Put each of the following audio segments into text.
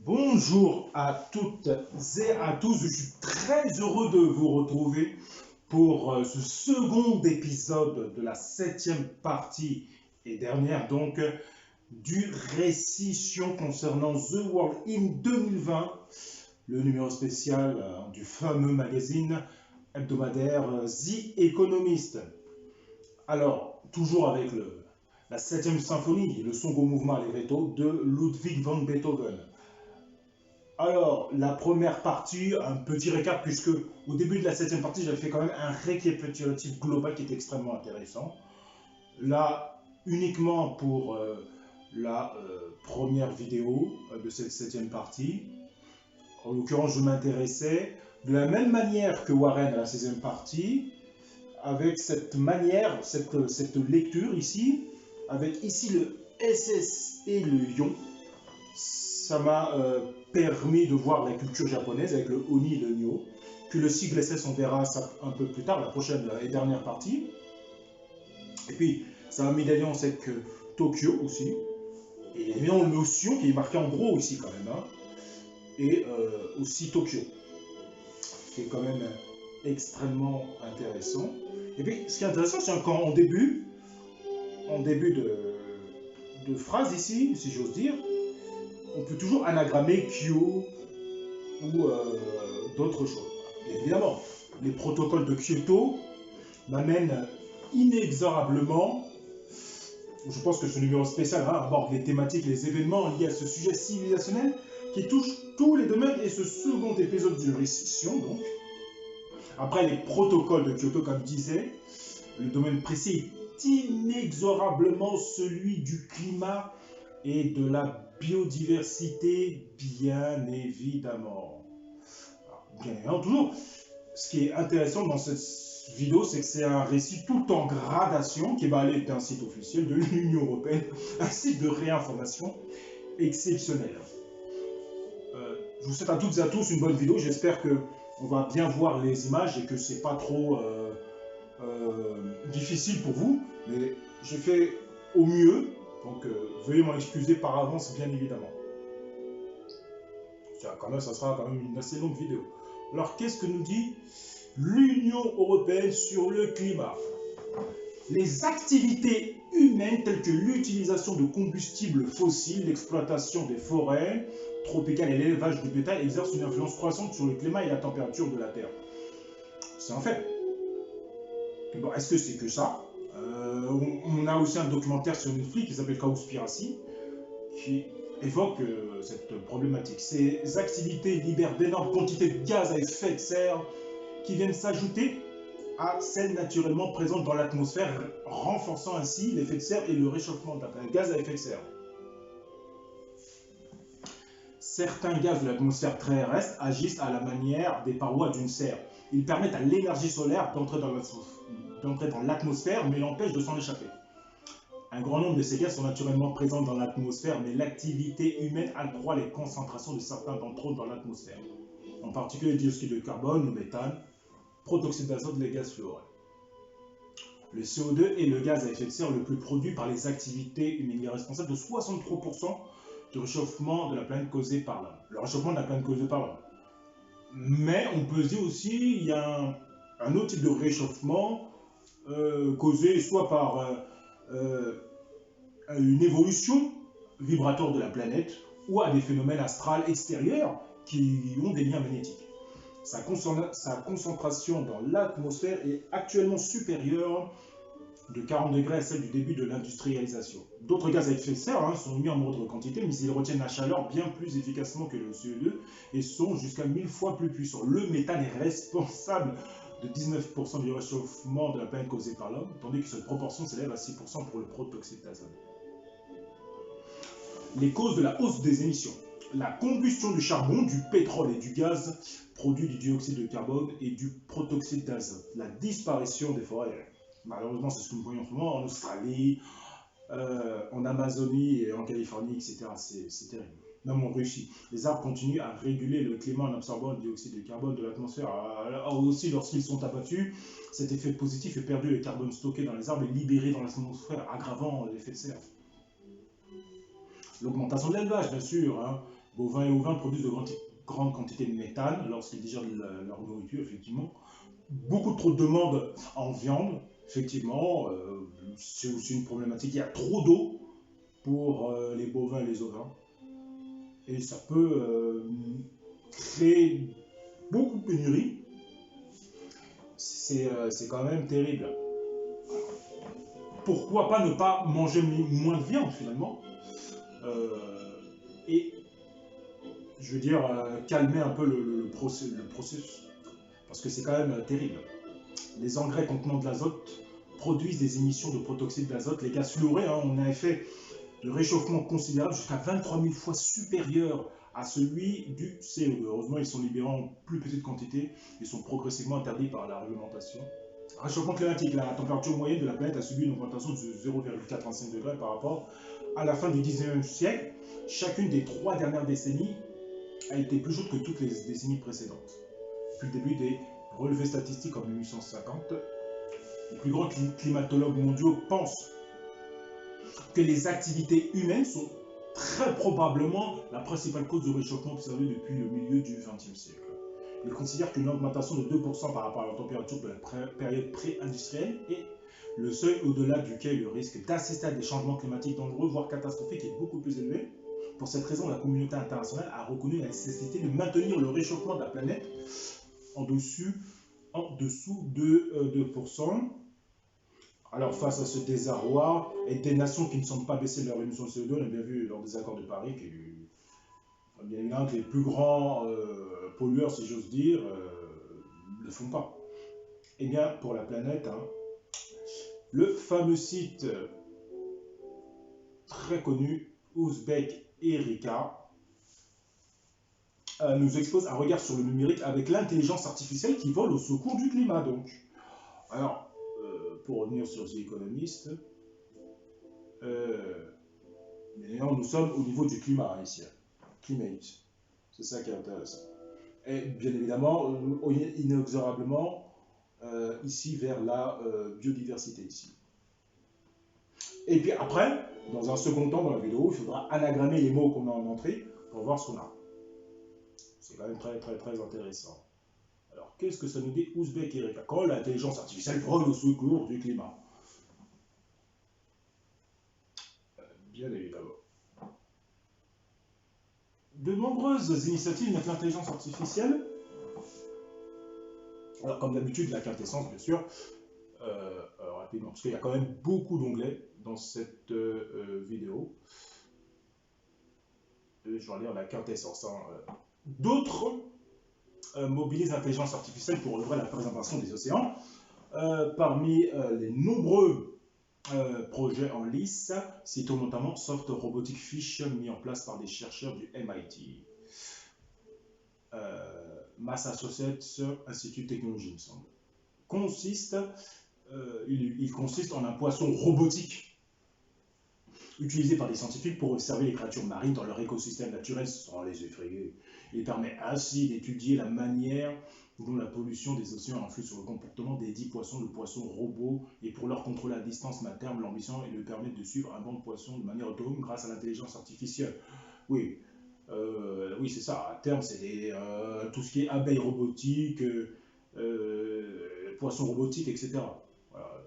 Bonjour à toutes et à tous, je suis très heureux de vous retrouver pour ce second épisode de la 7e partie et dernière donc du récit concernant The World in 2020, le numéro spécial du fameux magazine hebdomadaire The Economist. Alors, toujours avec la 7e symphonie, le second mouvement allegretto de Ludwig van Beethoven. Alors, la première partie, un petit récap, puisque au début de la 7e partie, j'avais fait quand même un récapitulatif global qui est extrêmement intéressant. Là, uniquement pour la première vidéo de cette 7e partie. En l'occurrence, je m'intéressais de la même manière que Warren à la 16e partie, avec cette manière, cette lecture ici, avec ici le SS et le Ion. Ça m'a permis de voir la culture japonaise avec le Oni et le Nyo. Puis le sigle SS, on verra ça un peu plus tard, la prochaine et dernière partie. Et puis, ça m'a mis d'alliance avec Tokyo aussi. Et évidemment le Sion qui est marqué en gros ici quand même. Hein. Et aussi Tokyo, qui est quand même extrêmement intéressant. Et puis, ce qui est intéressant, c'est qu'en début de phrase ici, si j'ose dire, on peut toujours anagrammer Kyo ou d'autres choses. Et évidemment, les protocoles de Kyoto m'amènent inexorablement, je pense que ce numéro spécial aborde les thématiques, les événements liés à ce sujet civilisationnel qui touche tous les domaines et ce second épisode du récit, donc. Après les protocoles de Kyoto, comme je disais, le domaine précis est inexorablement celui du climat et de la biodiversité, bien évidemment. Alors, bien évidemment, toujours, ce qui est intéressant dans cette vidéo, c'est que c'est un récit tout en gradation qui va aller d'un site officiel de l'Union européenne, un site de réinformation exceptionnel. Je vous souhaite à toutes et à tous une bonne vidéo. J'espère qu'on va bien voir les images et que c'est pas trop difficile pour vous, mais j'ai fait au mieux. Donc, veuillez m'en excuser par avance, bien évidemment. Quand même, ça sera quand même une assez longue vidéo. Alors, qu'est-ce que nous dit l'Union européenne sur le climat? Les activités humaines telles que l'utilisation de combustibles fossiles, l'exploitation des forêts tropicales et l'élevage du bétail exercent une influence croissante sur le climat et la température de la Terre. C'est un fait. Bon, est-ce que c'est que ça? On a aussi un documentaire sur Netflix qui s'appelle Cowspiracy, qui évoque cette problématique. Ces activités libèrent d'énormes quantités de gaz à effet de serre qui viennent s'ajouter à celles naturellement présentes dans l'atmosphère, renforçant ainsi l'effet de serre et le réchauffement de la planète. Gaz à effet de serre. Certains gaz de l'atmosphère terrestre agissent à la manière des parois d'une serre. Ils permettent à l'énergie solaire d'entrer dans l'atmosphère, mais l'empêchent de s'en échapper. Un grand nombre de ces gaz sont naturellement présents dans l'atmosphère, mais l'activité humaine accroît les concentrations de certains d'entre eux dans l'atmosphère. En particulier le dioxyde de carbone, le méthane, protoxyde d'azote, les gaz fluorés. Le CO2 est le gaz à effet de serre le plus produit par les activités humaines. Il est responsable de 63% du réchauffement de la planète causé par l'homme. Le réchauffement de la planète causé par l'homme. Mais on peut se dire aussi qu'il y a un autre type de réchauffement causé soit par une évolution vibratoire de la planète ou à des phénomènes astrales extérieurs qui ont des liens magnétiques. Sa concentration dans l'atmosphère est actuellement supérieure de 40 degrés à celle du début de l'industrialisation. D'autres gaz à effet de serre sont émis en moindre quantité, mais ils retiennent la chaleur bien plus efficacement que le CO2 et sont jusqu'à 1000 fois plus puissants. Le méthane est responsable de 19% du réchauffement de la planète causé par l'homme, tandis que cette proportion s'élève à 6% pour le protoxyde d'azote. Les causes de la hausse des émissions. La combustion du charbon, du pétrole et du gaz produit du dioxyde de carbone et du protoxyde d'azote. La disparition des forêts. Malheureusement, c'est ce que nous voyons en ce moment en Australie, en Amazonie et en Californie, etc. C'est terrible. Même en Russie. Les arbres continuent à réguler le climat en absorbant le dioxyde de carbone de l'atmosphère. Aussi, lorsqu'ils sont abattus, cet effet positif est perdu, le carbone stocké dans les arbres est libéré dans l'atmosphère, aggravant l'effet de serre. L'augmentation de l'élevage, bien sûr. Bovins et ovins produisent de grandes quantités de méthane lorsqu'ils digèrent leur nourriture, effectivement. Beaucoup trop de demandes en viande, effectivement. C'est aussi une problématique. Il y a trop d'eau pour les bovins et les ovins. Et ça peut créer beaucoup de pénuries. C'est quand même terrible. Pourquoi pas ne pas manger moins de viande finalement et je veux dire calmer un peu le processus parce que c'est quand même terrible. Les engrais contenant de l'azote produisent des émissions de protoxyde d'azote. Les gaz fluorés ont un effet de réchauffement considérable jusqu'à 23 000 fois supérieur à celui du CO2. Heureusement, ils sont libérés en plus petite quantité et sont progressivement interdits par la réglementation. Réchauffement climatique, la température moyenne de la planète a subi une augmentation de 0,85 degrés par rapport à la fin du 19e siècle. Chacune des 3 dernières décennies a été plus chaude que toutes les décennies précédentes. Depuis le début des relevés statistiques en 1850, les plus grands climatologues mondiaux pensent que les activités humaines sont très probablement la principale cause du réchauffement observé depuis le milieu du XXe siècle. Ils considèrent qu'une augmentation de 2% par rapport à la température de la période pré-industrielle est le seuil au-delà duquel le risque d'assister à des changements climatiques dangereux, voire catastrophiques, est beaucoup plus élevé. Pour cette raison, la communauté internationale a reconnu la nécessité de maintenir le réchauffement de la planète en dessous de 2%. Alors, face à ce désarroi et des nations qui ne semblent pas baisser leur émission de CO2, on a bien vu lors des accords de Paris que, bien évidemment, que les plus grands pollueurs, si j'ose dire, ne le font pas. Eh bien, pour la planète, le fameux site très connu, Uzbek Erika, nous expose un regard sur le numérique avec l'intelligence artificielle qui vole au secours du climat. Donc, alors, pour revenir sur The Economist, nous sommes au niveau du climat ici, climate. C'est ça qui est intéressant. Et bien évidemment, inexorablement, ici vers la biodiversité ici. Et puis après, dans un second temps dans la vidéo, il faudra anagrammer les mots qu'on a en entrée pour voir ce qu'on a. C'est quand même très très très intéressant. Alors, qu'est-ce que ça nous dit Uzbek Erika? Quand l'intelligence artificielle vole au secours du climat. Bien évidemment. De nombreuses initiatives mettent l'intelligence artificielle, alors comme d'habitude la quintessence bien sûr, rapidement, parce qu'il y a quand même beaucoup d'onglets dans cette vidéo. Je vais lire la quintessence. D'autres mobilisent l'intelligence artificielle pour œuvrer à la préservation des océans. Parmi les nombreux projets en lice, citons notamment Soft Robotic Fish mis en place par des chercheurs du MIT, Massachusetts Institute Technology, il me semble. Il consiste en un poisson robotique utilisé par des scientifiques pour observer les créatures marines dans leur écosystème naturel sans les effrayer. Il permet ainsi d'étudier la manière dont la pollution des océans influe sur le comportement des 10 poissons de poissons robots, et pour leur contrôler à distance, mais à terme, l'ambition est de permettre de suivre un banc de poissons de manière autonome grâce à l'intelligence artificielle. Oui, oui c'est ça, à terme, c'est tout ce qui est abeilles robotiques, poissons robotiques, etc. Voilà.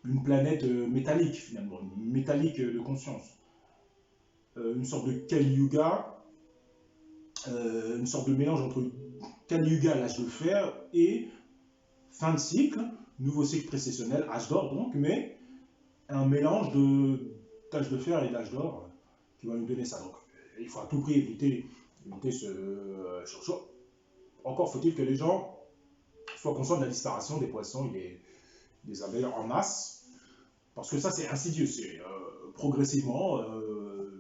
Une planète métallique, finalement, métallique de conscience. Une sorte de Kali Yuga, une sorte de mélange entre Kali Yuga, l'âge de fer, et fin de cycle, nouveau cycle précessionnel, âge d'or donc, mais un mélange d'âge de fer et d'âge d'or qui va nous donner ça. Donc il faut à tout prix éviter ce choix. Encore faut-il que les gens soient conscients de la disparition des poissons et des abeilles en masse, parce que ça c'est insidieux, progressivement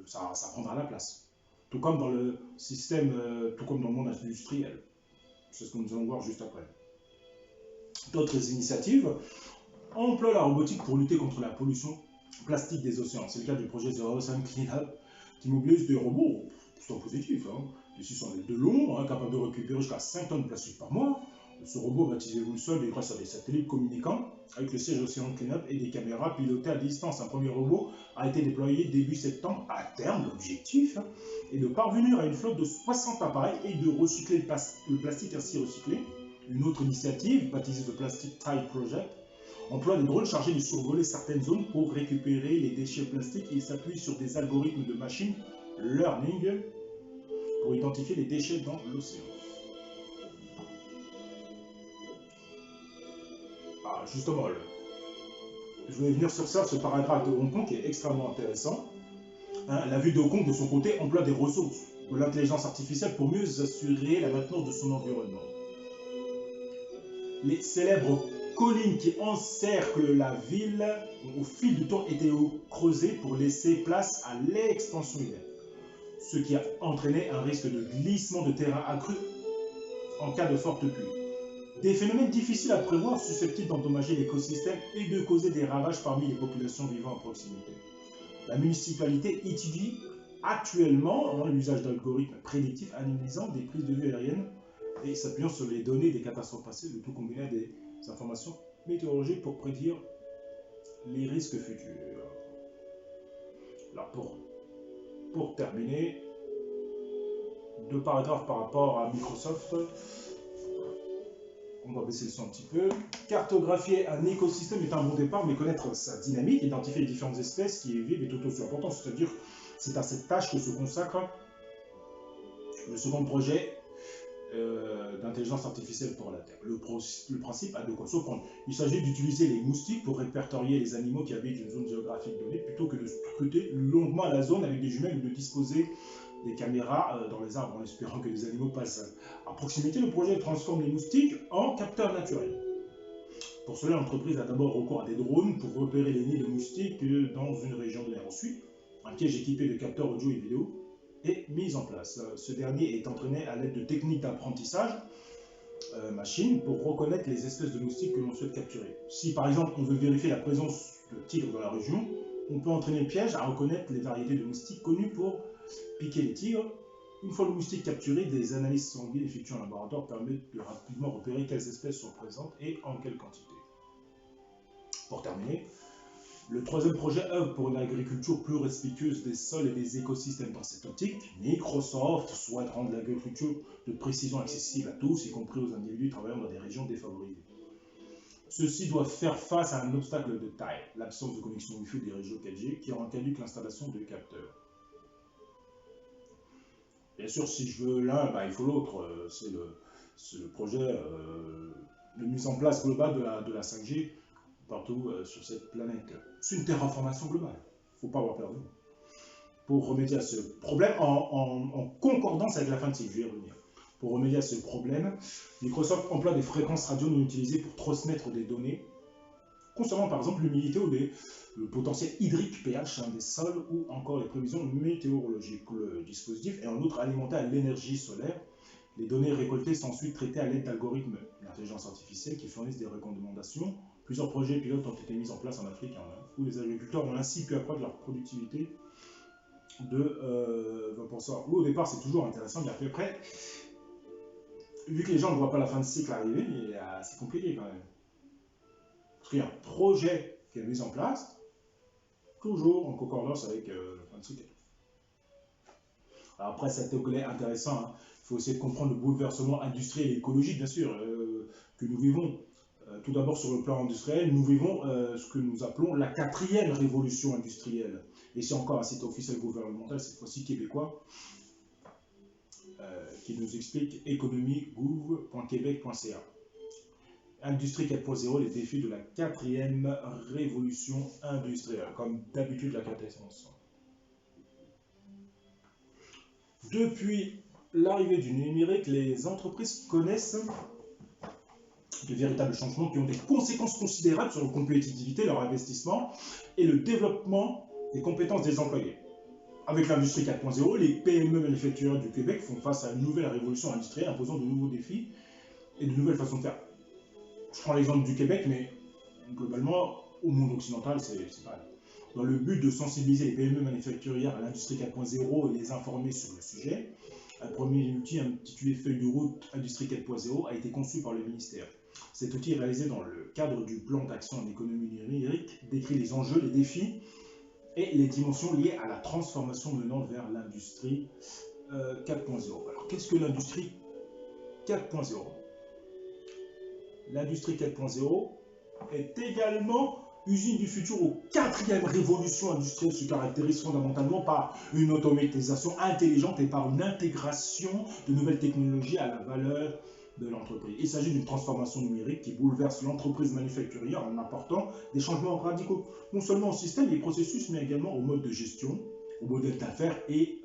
ça prendra la place. Tout comme dans le système, tout comme dans le monde industriel. C'est ce que nous allons voir juste après. D'autres initiatives emploient la robotique pour lutter contre la pollution plastique des océans. C'est le cas du projet The Ocean Cleanup qui mobilise des robots plutôt positifs, de 600 mètres de long, capables de récupérer jusqu'à 5 tonnes de plastique par mois. Ce robot, baptisé Wilson, est grâce à des satellites communicants avec le siège Ocean Cleanup et des caméras pilotées à distance. Un premier robot a été déployé début septembre. À terme, l'objectif est de parvenir à une flotte de 60 appareils et de recycler le plastique ainsi recyclé. Une autre initiative, baptisée The Plastic Tide Project, emploie des drones chargés de survoler certaines zones pour récupérer les déchets plastiques et s'appuie sur des algorithmes de machine learning pour identifier les déchets dans l'océan. Ah, justement, je vais venir sur ça, ce paragraphe de Hong Kong qui est extrêmement intéressant. Hein, la ville de Hong Kong, de son côté, emploie des ressources de l'intelligence artificielle pour mieux assurer la maintenance de son environnement. Les célèbres collines qui encerclent la ville ont au fil du temps été creusées pour laisser place à l'expansion humaine, ce qui a entraîné un risque de glissement de terrain accru en cas de forte pluie. Des phénomènes difficiles à prévoir susceptibles d'endommager l'écosystème et de causer des ravages parmi les populations vivant à proximité. La municipalité étudie actuellement l'usage d'algorithmes prédictifs analysant des prises de vue aériennes et s'appuyant sur les données des catastrophes passées, le tout combiné à des informations météorologiques pour prédire les risques futurs. Alors pour terminer, 2 paragraphes par rapport à Microsoft. On va baisser le son un petit peu. Cartographier un écosystème est un bon départ, mais connaître sa dynamique, identifier les différentes espèces qui y vivent est tout aussi important. C'est-à-dire, c'est à cette tâche que se consacre le second projet d'intelligence artificielle pour la Terre. Le principe a de quoi surprendre. Il s'agit d'utiliser les moustiques pour répertorier les animaux qui habitent une zone géographique donnée, plutôt que de scruter longuement la zone avec des jumelles ou de disposer des caméras dans les arbres en espérant que les animaux passent à proximité. Le projet transforme les moustiques en capteurs naturels. Pour cela, l'entreprise a d'abord recours à des drones pour repérer les nids de moustiques dans une région donnée. Ensuite, un piège équipé de capteurs audio et vidéo est mis en place. Ce dernier est entraîné à l'aide de techniques d'apprentissage machine pour reconnaître les espèces de moustiques que l'on souhaite capturer. Si par exemple on veut vérifier la présence de tigres dans la région, on peut entraîner le piège à reconnaître les variétés de moustiques connues pour piquer les tigres. Une fois le moustique capturé, des analyses sanguines effectuées en laboratoire permettent de rapidement repérer quelles espèces sont présentes et en quelle quantité. Pour terminer, le troisième projet œuvre pour une agriculture plus respectueuse des sols et des écosystèmes. Dans cette optique, Microsoft souhaite rendre l'agriculture de précision accessible à tous, y compris aux individus travaillant dans des régions défavorisées. Ceux-ci doivent faire face à un obstacle de taille, l'absence de connexion Wi-Fi des réseaux 4G qui rend caduque l'installation de capteurs. Bien sûr, si je veux l'un, il faut l'autre. C'est le projet de mise en place globale de la 5G partout sur cette planète. C'est une terraformation globale, il ne faut pas avoir peur de nous. Pour remédier à ce problème, en concordance avec la fin de cycle, je vais y revenir. Pour remédier à ce problème, Microsoft emploie des fréquences radio non utilisées pour transmettre des données concernant par exemple l'humidité ou le potentiel hydrique pH des sols ou encore les prévisions météorologiques. Le dispositif est en outre alimenté à l'énergie solaire. Les données récoltées sont ensuite traitées à l'aide d'algorithmes d'intelligence artificielle qui fournissent des recommandations. Plusieurs projets pilotes ont été mis en place en Afrique et en Inde, où les agriculteurs ont ainsi pu accroître leur productivité de 20%. Oui, au départ, c'est toujours intéressant, mais après, vu que les gens ne voient pas la fin de cycle arriver, c'est compliqué quand même. Parce qu'il y a un projet qui est mis en place, toujours en concordance avec la fin de cycle. Alors après, cet onglet intéressant, hein. Il faut essayer de comprendre le bouleversement industriel et écologique, bien sûr, que nous vivons. Tout d'abord, sur le plan industriel, nous vivons ce que nous appelons la 4e révolution industrielle. Et c'est encore un site officiel gouvernemental, cette fois-ci québécois, qui nous explique économiegouv.québec.ca. Industrie 4.0, les défis de la 4e révolution industrielle. Comme d'habitude, la quintessence. Depuis l'arrivée du numérique, les entreprises connaissent de véritables changements qui ont des conséquences considérables sur leur compétitivité, leur investissement et le développement des compétences des employés. Avec l'industrie 4.0, les PME manufacturières du Québec font face à une nouvelle révolution industrielle imposant de nouveaux défis et de nouvelles façons de faire. Je prends l'exemple du Québec, mais globalement, au monde occidental, c'est pareil. Dans le but de sensibiliser les PME manufacturières à l'industrie 4.0 et les informer sur le sujet, un premier outil intitulé Feuille de route Industrie 4.0 a été conçu par le ministère. Cet outil, réalisé dans le cadre du plan d'action en économie numérique, décrit les enjeux, les défis et les dimensions liées à la transformation menant vers l'industrie 4.0. Alors, qu'est-ce que l'industrie 4.0? L'industrie 4.0 est également usine du futur où quatrième révolution industrielle se caractérise fondamentalement par une automatisation intelligente et par une intégration de nouvelles technologies à la valeur de l'entreprise. Il s'agit d'une transformation numérique qui bouleverse l'entreprise manufacturière en apportant des changements radicaux, non seulement au système et processus, mais également au mode de gestion, au modèle d'affaires et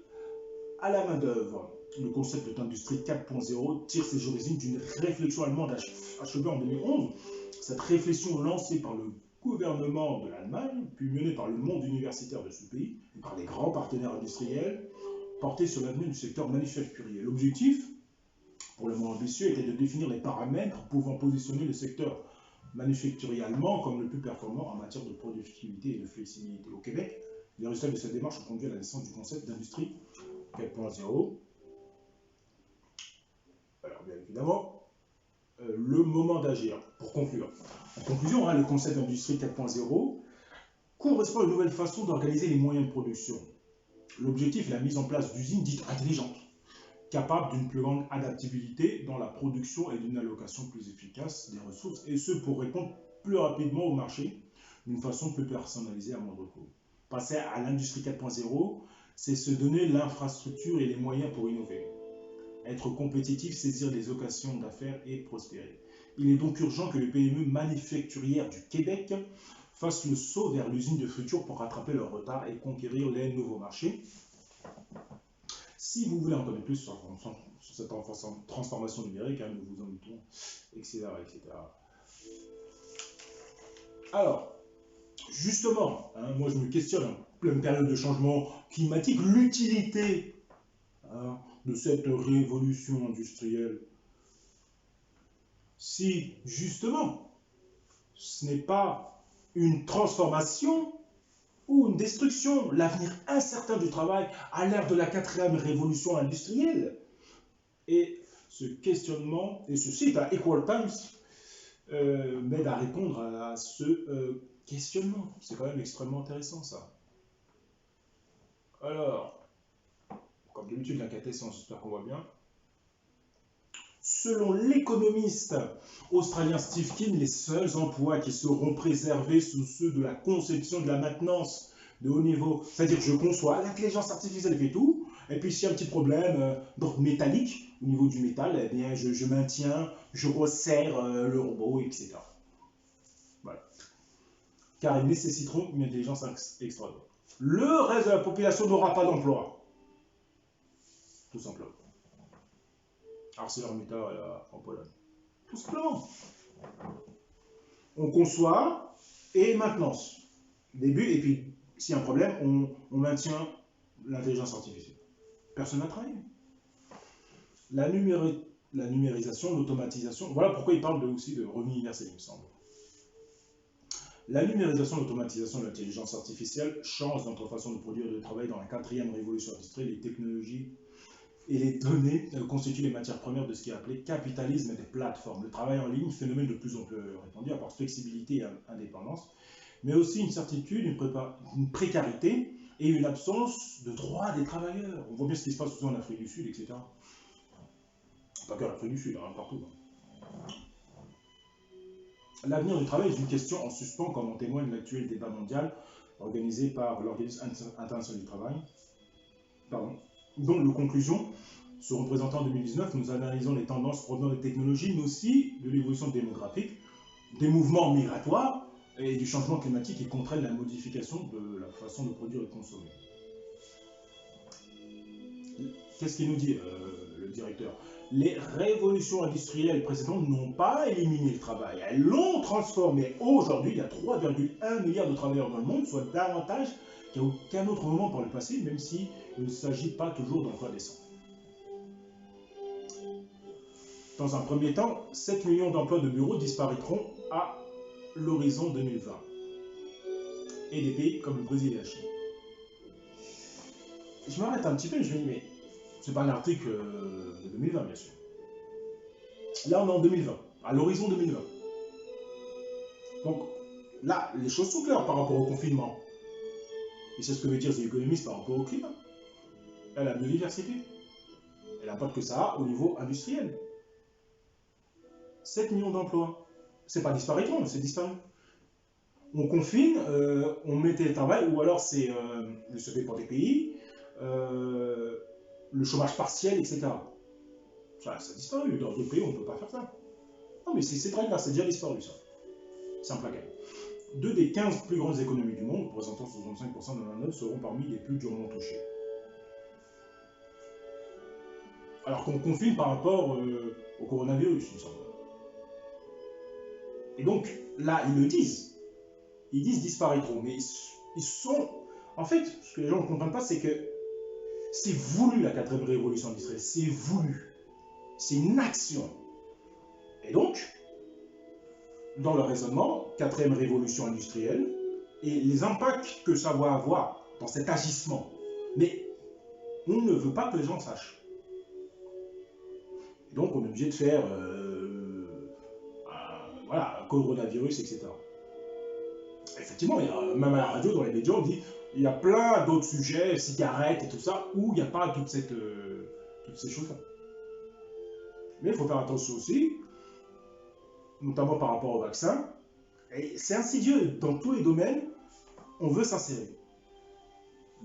à la main-d'œuvre. Le concept d'industrie 4.0 tire ses origines d'une réflexion allemande achevée en 2011. Cette réflexion lancée par le gouvernement de l'Allemagne, puis menée par le monde universitaire de ce pays et par les grands partenaires industriels, portait sur l'avenir du secteur manufacturier. L'objectif, pour le moins ambitieux, était de définir les paramètres pouvant positionner le secteur manufacturier allemand comme le plus performant en matière de productivité et de flexibilité. Au Québec, les résultats de cette démarche ont conduit à la naissance du concept d'industrie 4.0. Alors, bien évidemment, le moment d'agir. Pour conclure. En conclusion, le concept d'industrie 4.0 correspond à une nouvelle façon d'organiser les moyens de production. L'objectif est la mise en place d'usines dites intelligentes, capables d'une plus grande adaptabilité dans la production et d'une allocation plus efficace des ressources, et ce pour répondre plus rapidement au marché d'une façon plus personnalisée à moindre coût. Passer à l'industrie 4.0, c'est se donner l'infrastructure et les moyens pour innover. Être compétitif, saisir les occasions d'affaires et prospérer. Il est donc urgent que les PME manufacturières du Québec fassent le saut vers l'usine de futur pour rattraper leur retard et conquérir les nouveaux marchés. Si vous voulez en connaître plus sur cette transformation numérique, nous vous invitons, etc., etc. Alors, justement, moi je me questionne en pleine période de changement climatique, l'utilité de cette révolution industrielle. Si, justement, ce n'est pas une transformation ou une destruction, l'avenir incertain du travail à l'ère de la quatrième révolution industrielle. Et ce questionnement, et ce site à Equal Times m'aide à répondre à ce questionnement. C'est quand même extrêmement intéressant ça. Alors, comme d'habitude, la quintessence, j'espère qu'on voit bien. Selon l'économiste australien Steve Keen, les seuls emplois qui seront préservés sont ceux de la conception, de la maintenance de haut niveau. C'est-à-dire que je conçois, l'intelligence artificielle fait tout, et puis s'il y a un petit problème d'ordre métallique, au niveau du métal, eh bien je maintiens, je resserre le robot, etc. Voilà. Car ils nécessiteront une intelligence extraordinaire. Le reste de la population n'aura pas d'emploi. Tout simplement. ArcelorMittal en Pologne. Tout simplement. On conçoit et maintenance. Début, et puis s'il y a un problème, on maintient l'intelligence artificielle. Personne n'a travaillé. La numérisation, l'automatisation, voilà pourquoi il parle aussi de revenu universel, il me semble. La numérisation, l'automatisation et l'intelligence artificielle changent notre façon de produire et de travailler dans la quatrième révolution industrielle. Les technologies et les données constituent les matières premières de ce qui est appelé capitalisme des plateformes. Le travail en ligne, phénomène de plus en plus répandu, apporte flexibilité et indépendance, mais aussi une certitude, une précarité et une absence de droits des travailleurs. On voit bien ce qui se passe en Afrique du Sud, etc. Pas qu'en Afrique du Sud, partout. L'avenir du travail est une question en suspens, comme en témoigne l'actuel débat mondial organisé par l'Organisme international du travail, dont les conclusions seront présentées en 2019. Nous analysons les tendances provenant des technologies, mais aussi de l'évolution démographique, des mouvements migratoires et du changement climatique qui contraignent la modification de la façon de produire et de consommer. Qu'est-ce qu'il nous dit, le directeur? Les révolutions industrielles précédentes n'ont pas éliminé le travail, elles l'ont transformé. Aujourd'hui, il y a 3,1 milliards de travailleurs dans le monde, soit davantage qu'à aucun autre moment par le passé, même s'il ne s'agit pas toujours d'emplois décents. Dans un premier temps, 7 millions d'emplois de bureaux disparaîtront à l'horizon 2020. Et des pays comme le Brésil et la Chine. Je m'arrête un petit peu et je me dis, mais c'est pas un article de 2020, bien sûr. Là, on est en 2020, à l'horizon 2020. Donc, là, les choses sont claires par rapport au confinement. Et c'est ce que veut dire The Economist par rapport au climat. Et à la biodiversité. Et l'impact que ça a au niveau industriel. 7 millions d'emplois. C'est pas disparaîtront, c'est disparu. On confine, on met télétravail, ou alors c'est ça dépend des pays, le chômage partiel, etc. Ça a disparu. Dans d'autres pays, on ne peut pas faire ça. Non, mais c'est très grave, c'est déjà disparu, ça. C'est implacable. 2 des 15 plus grandes économies du monde, représentant 65% de la main-d'œuvre, seront parmi les plus durement touchées. Alors qu'on confine par rapport au coronavirus, il me semble. Et donc, là, ils le disent. Ils disent disparaîtront, mais ils sont... En fait, ce que les gens ne comprennent pas, c'est que c'est voulu, la 4e révolution industrielle. C'est voulu. C'est une action. Et donc, dans le raisonnement, 4e révolution industrielle, et les impacts que ça va avoir dans cet agissement. Mais on ne veut pas que les gens sachent. Et donc, on est obligé de faire... voilà, coronavirus, etc. Effectivement, même à la radio, dans les médias, on dit il y a plein d'autres sujets, cigarettes et tout ça, où il n'y a pas toutes ces choses-là. Mais il faut faire attention aussi, notamment par rapport au vaccin. Et c'est insidieux, dans tous les domaines, on veut s'insérer.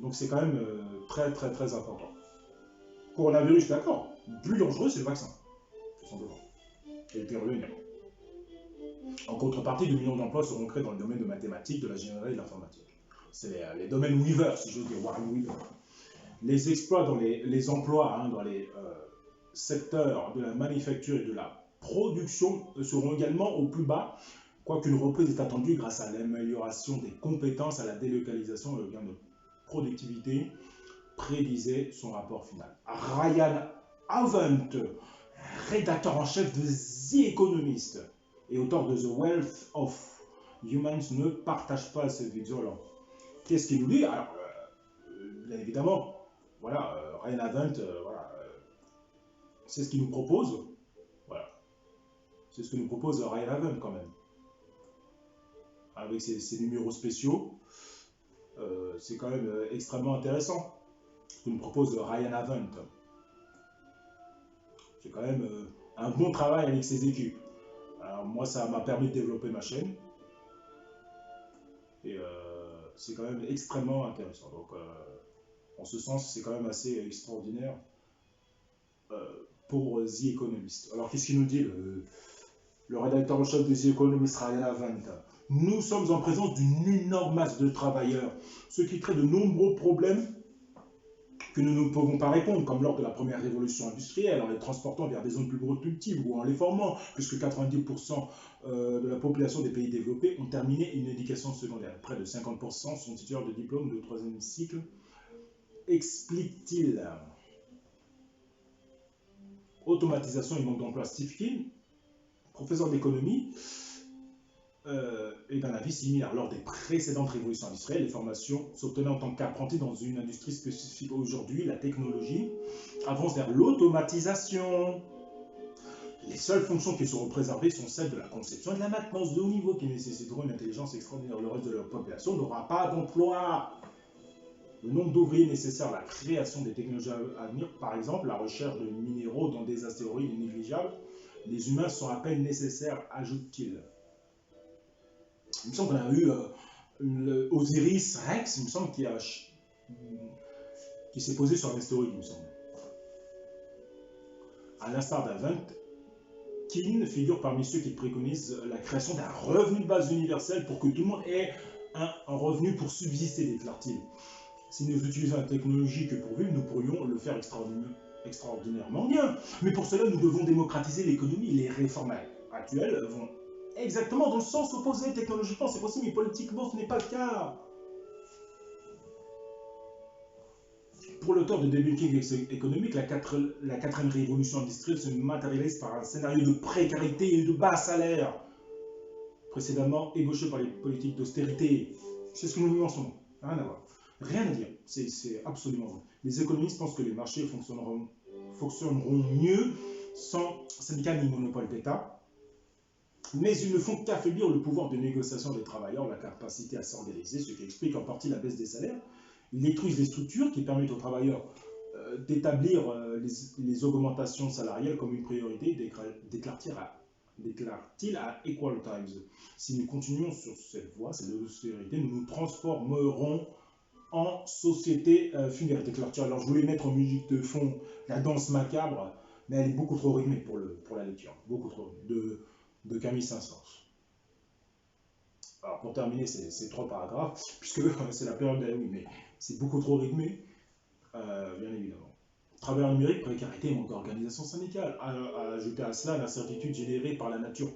Donc c'est quand même très très très important. Coronavirus, d'accord, plus dangereux, c'est le vaccin, tout simplement. Et puis revenir. En contrepartie, 2 millions d'emplois seront créés dans le domaine de mathématiques, de l'ingénierie et de l'informatique. C'est les domaines Weaver, si j'ose dire, Warren Weaver. Les exploits dans les emplois, dans les secteurs de la manufacture et de la production seront également au plus bas, quoique une reprise est attendue grâce à l'amélioration des compétences, à la délocalisation et au gain de productivité, prédisait son rapport final. Ryan Avent, rédacteur en chef de The Economist et auteur de The Wealth of Humans, ne partage pas cette vision-là. Qu'est-ce qu'il nous dit? Alors, bien évidemment, voilà, Ryan Avent, voilà, c'est ce qu'il nous propose. Voilà. C'est ce que nous propose Ryan Avent quand même. Avec ses numéros spéciaux, c'est quand même extrêmement intéressant. Ce que nous propose Ryan Avent. C'est quand même un bon travail avec ses équipes. Alors moi, ça m'a permis de développer ma chaîne. Et c'est quand même extrêmement intéressant. Donc, en ce sens, c'est quand même assez extraordinaire pour The Economist. Alors, qu'est-ce qu'il nous dit, le rédacteur en chef de The Economist, Ryan Avent? Nous sommes en présence d'une énorme masse de travailleurs, ce qui crée de nombreux problèmes que nous ne pouvons pas répondre, comme lors de la première révolution industrielle, en les transportant vers des zones plus productives ou en les formant, puisque 90% de la population des pays développés ont terminé une éducation secondaire. Près de 50% sont titulaires de diplômes de 3e cycle, explique-t-il. Automatisation et manque d'emploi. Steve Keen, professeur d'économie, et d'un avis similaire. Lors des précédentes révolutions industrielles, les formations s'obtenaient en tant qu'apprenti dans une industrie spécifique. Aujourd'hui, la technologie avance vers l'automatisation. Les seules fonctions qui seront préservées sont celles de la conception et de la maintenance de haut niveau qui nécessiteront une intelligence extraordinaire. Le reste de la population n'aura pas d'emploi. Le nombre d'ouvriers nécessaires à la création des technologies à venir, par exemple la recherche de minéraux dans des astéroïdes, est négligeable. Les humains sont à peine nécessaires, ajoute-t-il. Il me semble qu'on a eu Osiris Rex, il me semble, qui s'est posé sur un astéroïde, il me semble. À l'instar d'Avent, Keen figure parmi ceux qui préconisent la création d'un revenu de base universel pour que tout le monde ait un revenu pour subsister, déclare-t-il. Si nous utilisons la technologie que pour vivre, nous pourrions le faire extraordinairement bien. Mais pour cela, nous devons démocratiser l'économie. Les réformes actuelles vont exactement dans le sens opposé. Technologiquement, c'est possible, mais politiquement, ce n'est pas le cas. Pour l'auteur de Debunking économique, la 4e révolution industrielle se matérialise par un scénario de précarité et de bas salaire, précédemment ébauché par les politiques d'austérité. C'est ce que nous vivons en ce moment. Rien à voir. Rien à dire. C'est absolument vrai. Les économistes pensent que les marchés fonctionneront mieux sans syndicats ni monopole d'État. Mais ils ne font qu'affaiblir le pouvoir de négociation des travailleurs, la capacité à s'organiser, ce qui explique en partie la baisse des salaires. Ils détruisent les structures qui permettent aux travailleurs d'établir les augmentations salariales comme une priorité, déclare-t-il à Equal Times. Si nous continuons sur cette voie, cette austérité, nous nous transformerons en société funéraire, déclare-t-il. Alors je voulais mettre en musique de fond la danse macabre, mais elle est beaucoup trop rythmée pour la lecture, beaucoup trop, de Camille Saint-Saëns. Alors pour terminer ces 3 paragraphes, puisque c'est la période d'Halloween, mais c'est beaucoup trop rythmé, bien évidemment. Travail numérique, précarité et manque d'organisation syndicale. Ajouter à cela l'incertitude générée par la nature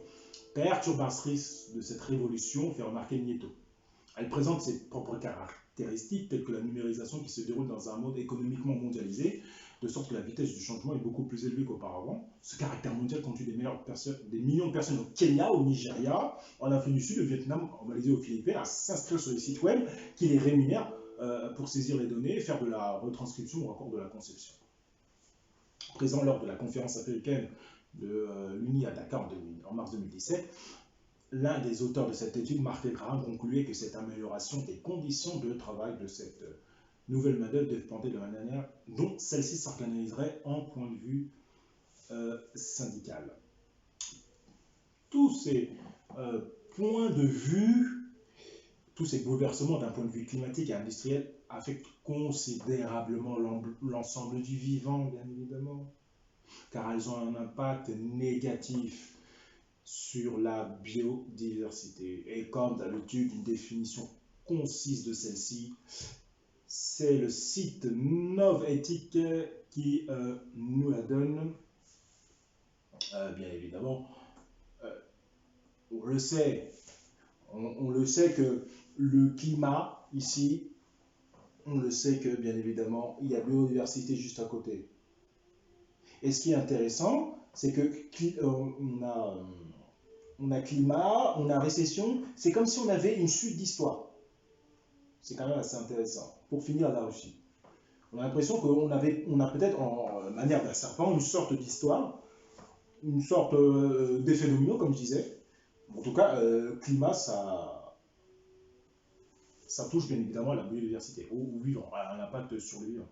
perturbatrice de cette révolution, fait remarquer Nieto. Elle présente ses propres caractéristiques, telles que la numérisation qui se déroule dans un monde économiquement mondialisé, de sorte que la vitesse du changement est beaucoup plus élevée qu'auparavant. Ce caractère mondial conduit des millions de personnes au Kenya, au Nigeria, en Afrique du Sud, au Vietnam, en Malaisie, aux Philippines, à s'inscrire sur les sites web qui les rémunèrent pour saisir les données, faire de la retranscription ou encore de la conception. Présent lors de la conférence américaine de l'UNI à Dakar en mars 2017, l'un des auteurs de cette étude, Mark Graham, concluait que cette amélioration des conditions de travail de cette nouvelle main-d'œuvre dépendait de la manière dont celle-ci s'organiserait en point de vue syndical. Tous ces points de vue, tous ces bouleversements d'un point de vue climatique et industriel affectent considérablement l'ensemble du vivant, bien évidemment, car elles ont un impact négatif sur la biodiversité. Et comme d'habitude, une définition concise de celle-ci, c'est le site Novethic qui nous la donne. Bien évidemment, on le sait que le climat ici, on le sait que bien évidemment, il y a biodiversité juste à côté. Et ce qui est intéressant, c'est que on a climat, on a récession, c'est comme si on avait une suite d'histoire. C'est quand même assez intéressant. Pour finir la Russie, on a l'impression qu'on a peut-être en manière d'un serpent une sorte d'histoire, une sorte d'effet domino, comme je disais. En tout cas, climat, ça touche bien évidemment à la biodiversité, au vivant, à un impact sur le vivant.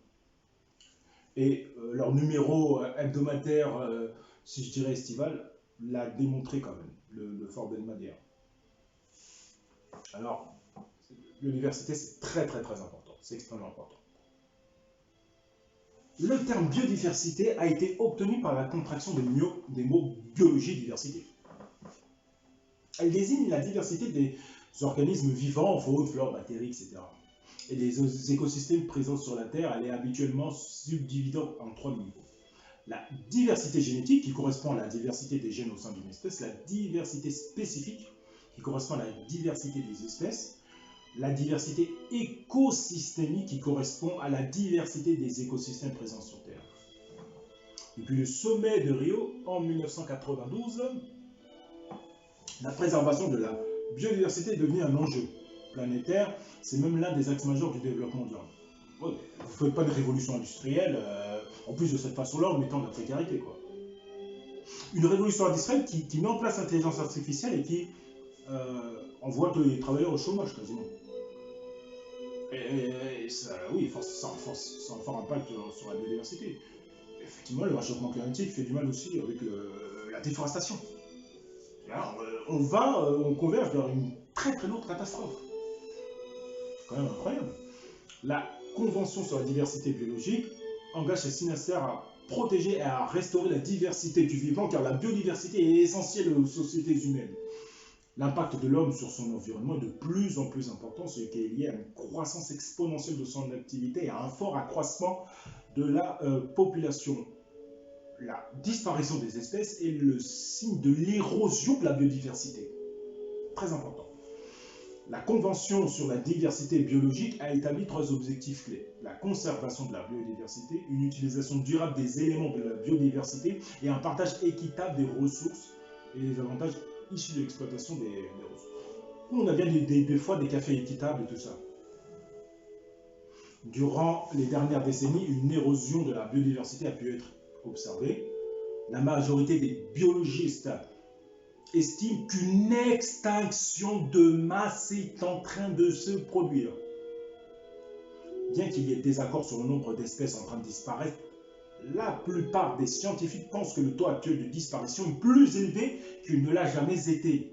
Et leur numéro hebdomadaire, si je dirais estival, l'a démontré quand même, le Fort Belmadère. Alors, biodiversité, c'est très très très important, c'est extrêmement important. Le terme biodiversité a été obtenu par la contraction des mots biologie, diversité. Elle désigne la diversité des organismes vivants, faune, flore, bactéries, etc. Et les écosystèmes présents sur la Terre, elle est habituellement subdivisée en 3 niveaux. La diversité génétique, qui correspond à la diversité des gènes au sein d'une espèce, la diversité spécifique, qui correspond à la diversité des espèces, la diversité écosystémique, qui correspond à la diversité des écosystèmes présents sur Terre. Depuis le sommet de Rio, en 1992, la préservation de la biodiversité est devenue un enjeu planétaire. C'est même l'un des axes majeurs du développement durable. Ouais, vous ne faites pas de révolution industrielle, en plus de cette façon-là, en mettant de la précarité, quoi. Une révolution industrielle qui met en place l'intelligence artificielle et qui envoie tous les travailleurs au chômage, quasiment. Et ça, oui, ça a un fort impact sur la biodiversité. Effectivement, le réchauffement climatique fait du mal aussi avec la déforestation. Là, on converge vers une très très lourde catastrophe. C'est quand même incroyable. La Convention sur la diversité biologique engage ses signataires à protéger et à restaurer la diversité du vivant, car la biodiversité est essentielle aux sociétés humaines. L'impact de l'homme sur son environnement est de plus en plus important, ce qui est lié à une croissance exponentielle de son activité et à un fort accroissement de la population. La disparition des espèces est le signe de l'érosion de la biodiversité. Très important. La Convention sur la diversité biologique a établi 3 objectifs clés. La conservation de la biodiversité, une utilisation durable des éléments de la biodiversité et un partage équitable des ressources et des avantages issus de l'exploitation des ressources. On a bien des fois des cafés équitables et tout ça. Durant les dernières décennies, une érosion de la biodiversité a pu être observée. La majorité des biologistes estiment qu'une extinction de masse est en train de se produire. bien qu'il y ait des accords sur le nombre d'espèces en train de disparaître, la plupart des scientifiques pensent que le taux actuel de disparition est plus élevé qu'il ne l'a jamais été.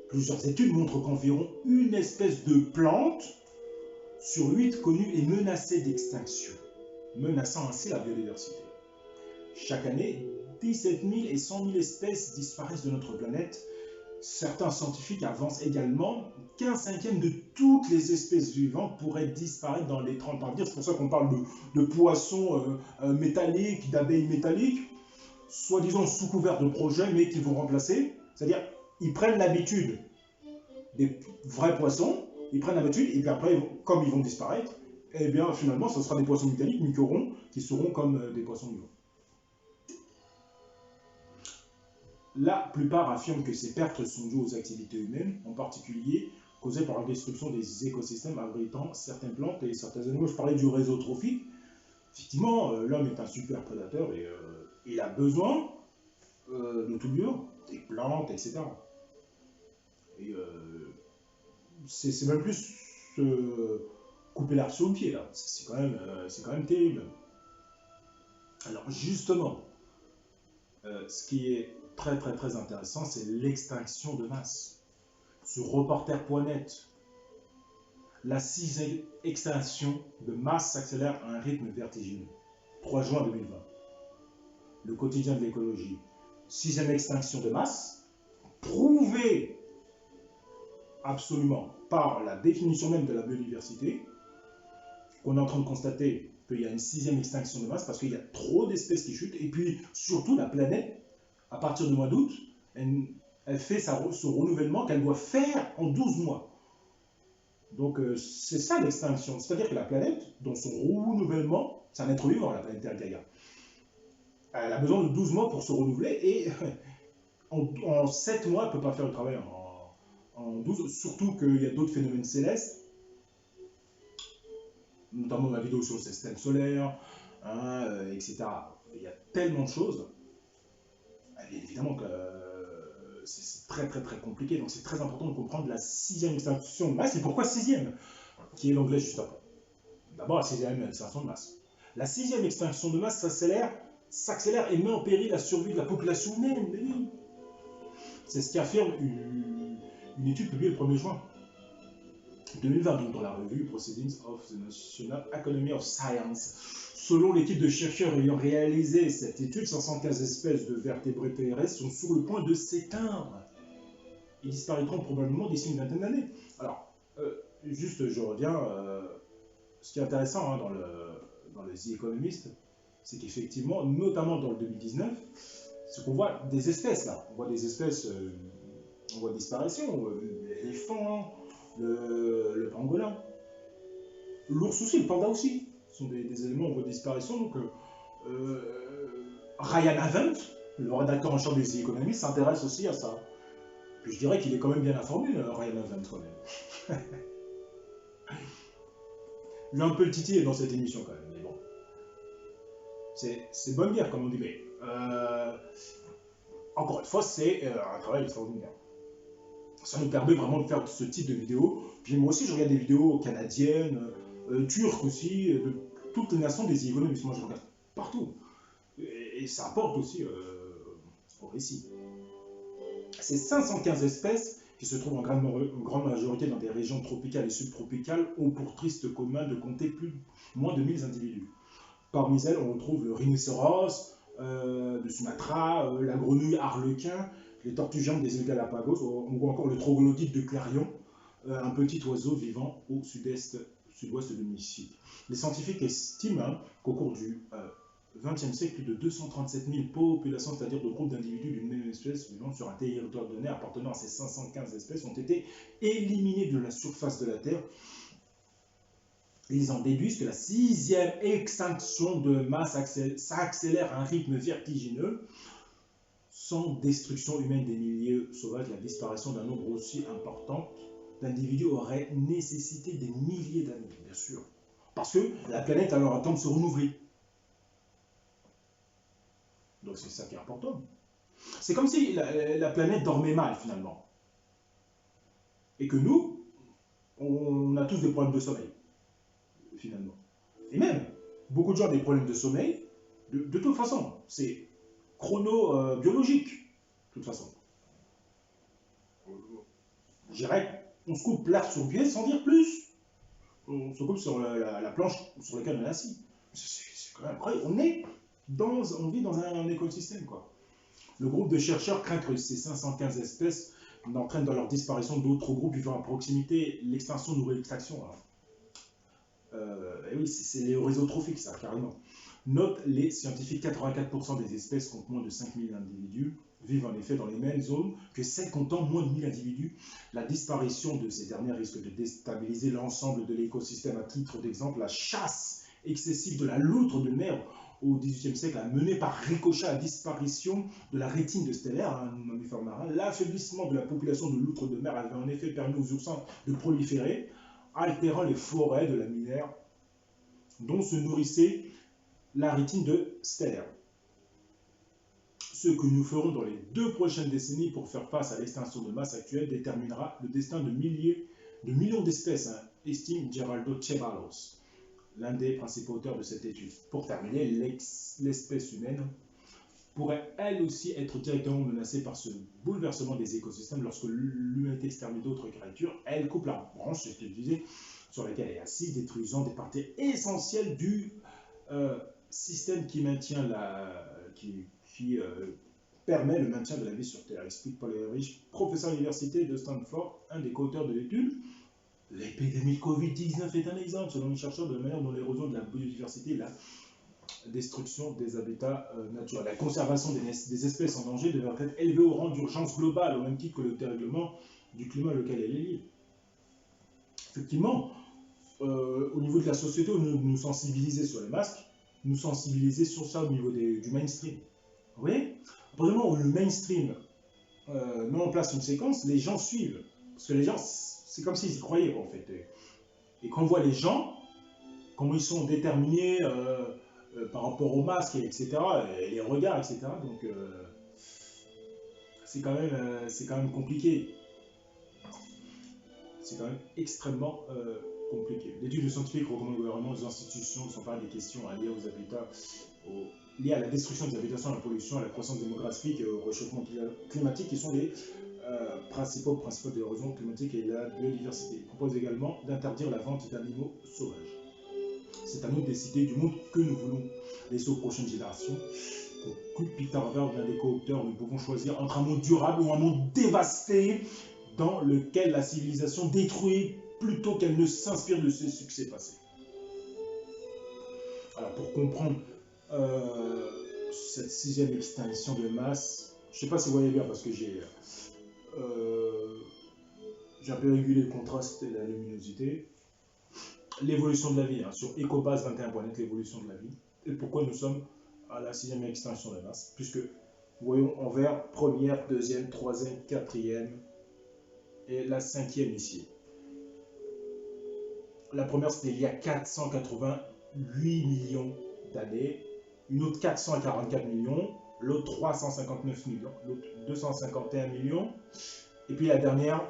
Plusieurs études montrent qu'environ une espèce de plante sur 8 connues est menacée d'extinction, menaçant ainsi la biodiversité. Chaque année, 17 000 et 100 000 espèces disparaissent de notre planète. Certains scientifiques avancent également qu'un cinquième de toutes les espèces vivantes pourraient disparaître dans les 30 ans à venir. C'est pour ça qu'on parle de poissons métalliques, d'abeilles métalliques, soi-disant sous couvert de projets, mais qui vont remplacer. C'est-à-dire, ils prennent l'habitude des vrais poissons, ils prennent l'habitude, et puis après, comme ils vont disparaître, eh bien finalement, ce sera des poissons métalliques, mais qui seront comme des poissons vivants. La plupart affirment que ces pertes sont dues aux activités humaines, en particulier causées par la destruction des écosystèmes abritant certaines plantes et certains animaux. Je parlais du réseau trophique. Effectivement, l'homme est un super prédateur et il a besoin de tout vivant, des plantes, etc. Et c'est même plus couper l'arbre sur le pied, là. C'est quand même terrible. Alors justement, ce qui est très intéressant, c'est l'extinction de masse. Sur reporter.net, la 6e extinction de masse s'accélère à un rythme vertigineux. 3 juin 2020. Le quotidien de l'écologie. 6e extinction de masse, prouvée absolument par la définition même de la biodiversité, qu'on est en train de constater qu'il y a une 6e extinction de masse parce qu'il y a trop d'espèces qui chutent, et puis surtout la planète, à partir du mois d'août, elle fait ce renouvellement qu'elle doit faire en 12 mois. Donc c'est ça l'extinction, c'est-à-dire que la planète, dans son renouvellement, c'est un être vivant, la planète Terre Gaïa, elle a besoin de 12 mois pour se renouveler, et en 7 mois, elle ne peut pas faire le travail en 12, surtout qu'il y a d'autres phénomènes célestes, notamment ma vidéo sur le système solaire, etc. Il y a tellement de choses. Bien évidemment que c'est très compliqué, donc c'est très important de comprendre la 6e extinction de masse. Et pourquoi 6e, qui est l'anglais juste après. D'abord, la 6e extinction de masse. La 6e extinction de masse s'accélère et met en péril la survie de la population humaine. C'est ce qu'affirme une étude publiée le 1er juin 2020, donc dans la revue Proceedings of the National Academy of Science. Selon l'équipe de chercheurs ayant réalisé cette étude, 515 espèces de vertébrés terrestres sont sur le point de s'éteindre. Ils disparaîtront probablement d'ici une vingtaine d'années. Alors, juste, je reviens. Ce qui est intéressant dans le The Economist, c'est qu'effectivement, notamment dans le 2019, c'est qu'on voit des espèces là. On voit des espèces en voie de disparition. L'éléphant, le pangolin, l'ours aussi, le panda aussi. Sont des éléments en voie de disparition. Donc, Ryan Avent, le rédacteur en chef des The Economist, s'intéresse aussi à ça. Puis je dirais qu'il est quand même bien informé, Ryan Avent, quand même. J'ai un peu le titillé dans cette émission, quand même, mais bon. C'est bonne guerre, comme on dit, mais encore une fois, c'est un travail extraordinaire. Ça nous permet vraiment de faire ce type de vidéos. Puis moi aussi, je regarde des vidéos canadiennes, turques aussi, de toutes les nations des économistes. Moi, je regarde partout. Et ça apporte aussi au récit. Ces 515 espèces, qui se trouvent en grande majorité dans des régions tropicales et subtropicales, ont pour triste commun de compter moins de 1000 individus. Parmi elles, on retrouve le rhinocéros de Sumatra, la grenouille arlequin, les tortues géantes des îles Galapagos, ou encore le troglodyte de Clarion, un petit oiseau vivant au sud-ouest du Mexique. Les scientifiques estiment qu'au cours du XXe siècle, plus de 237 000 populations, c'est-à-dire de groupes d'individus d'une même espèce vivant sur un territoire donné appartenant à ces 515 espèces, ont été éliminés de la surface de la Terre. Ils en déduisent que la 6e extinction de masse s'accélère à un rythme vertigineux. Sans destruction humaine des milieux sauvages, la disparition d'un nombre aussi important d'individus aurait nécessité des milliers d'années, bien sûr. Parce que la planète a alors un temps de se renouveler. Donc c'est ça qui est important. C'est comme si la planète dormait mal, finalement. Et que nous, on a tous des problèmes de sommeil, finalement. Et même, beaucoup de gens ont des problèmes de sommeil. De toute façon, c'est chrono-biologique. De toute façon. Je dirais qu'on se coupe l'herbe sur le pied sans dire plus. On se coupe sur la planche sur laquelle on est assis. C'est quand même incroyable. On vit dans un écosystème, quoi. Le groupe de chercheurs craint que ces 515 espèces n'entraînent dans leur disparition d'autres groupes vivant à proximité l'extinction de nouvelles extractions. Et oui, c'est les réseaux trophiques, ça, carrément. Note les scientifiques, 84% des espèces comptent moins de 5000 individus, vivent en effet dans les mêmes zones que celles comptant moins de 1000 individus. La disparition de ces dernières risque de déstabiliser l'ensemble de l'écosystème. À titre d'exemple, la chasse excessive de la loutre de mer au XVIIIe siècle a mené par ricochet à la disparition de la rétine de stellaire, un mammifère marin. L'affaiblissement de la population de loutres de mer avait en effet permis aux oursins de proliférer, altérant les forêts de la laminaire dont se nourrissait la rétine de stellaire. Ce que nous ferons dans les 2 prochaines décennies pour faire face à l'extinction de masse actuelle déterminera le destin de millions d'espèces, estime Geraldo Ceballos, l'un des principaux auteurs de cette étude. Pour terminer, l'espèce humaine pourrait elle aussi être directement menacée par ce bouleversement des écosystèmes lorsque l'humanité extermine d'autres créatures. Elle coupe la branche, c'est ce que je disais, sur laquelle elle est assise, détruisant des parties essentielles du système qui maintient qui permet le maintien de la vie sur Terre, explique Paul Ehrlich, professeur à l'université de Stanford, un des co-auteurs de l'étude. L'épidémie de Covid-19 est un exemple, selon les chercheurs, de la manière dont l'érosion de la biodiversité et la destruction des habitats naturels. La conservation des espèces en danger devrait être élevée au rang d'urgence globale, au même titre que le dérèglement du climat auquel elle est liée. Effectivement, au niveau de la société, nous sensibiliser sur les masques, nous sensibiliser sur ça au niveau du mainstream. Vous voyez, à partir du moment où le mainstream met en place une séquence, les gens suivent. Parce que les gens, c'est comme s'ils y croyaient, en fait. Et quand on voit les gens, comment ils sont déterminés par rapport aux masques, etc., et les regards, etc., donc c'est quand même compliqué. C'est quand même extrêmement compliqué. L'étude scientifique recommande au gouvernement aux institutions de s'emparer des questions liées aux habitats, liées à la destruction des habitations, à la pollution, à la croissance démographique et au réchauffement climatique, qui sont les principaux de l'érosion climatique et la biodiversité. Il propose également d'interdire la vente d'animaux sauvages. C'est à nous de décider du monde que nous voulons laisser aux prochaines générations. Conclut Peter Harvard, l'un des co-auteurs, nous pouvons choisir entre un monde durable ou un monde dévasté, dans lequel la civilisation détruit plutôt qu'elle ne s'inspire de ses succès passés. Alors pour comprendre cette 6e extinction de masse, je ne sais pas si vous voyez bien parce que j'ai un peu régulé le contraste et la luminosité. L'évolution de la vie, sur ecobase21.net, l'évolution de la vie, et pourquoi nous sommes à la 6e extinction de masse, puisque voyons en vert, 1re, 2e, 3e, 4e, et la 5e ici. La première, c'était il y a 488 millions d'années, une autre 444 millions, l'autre 359 millions, l'autre 251 millions, et puis la dernière,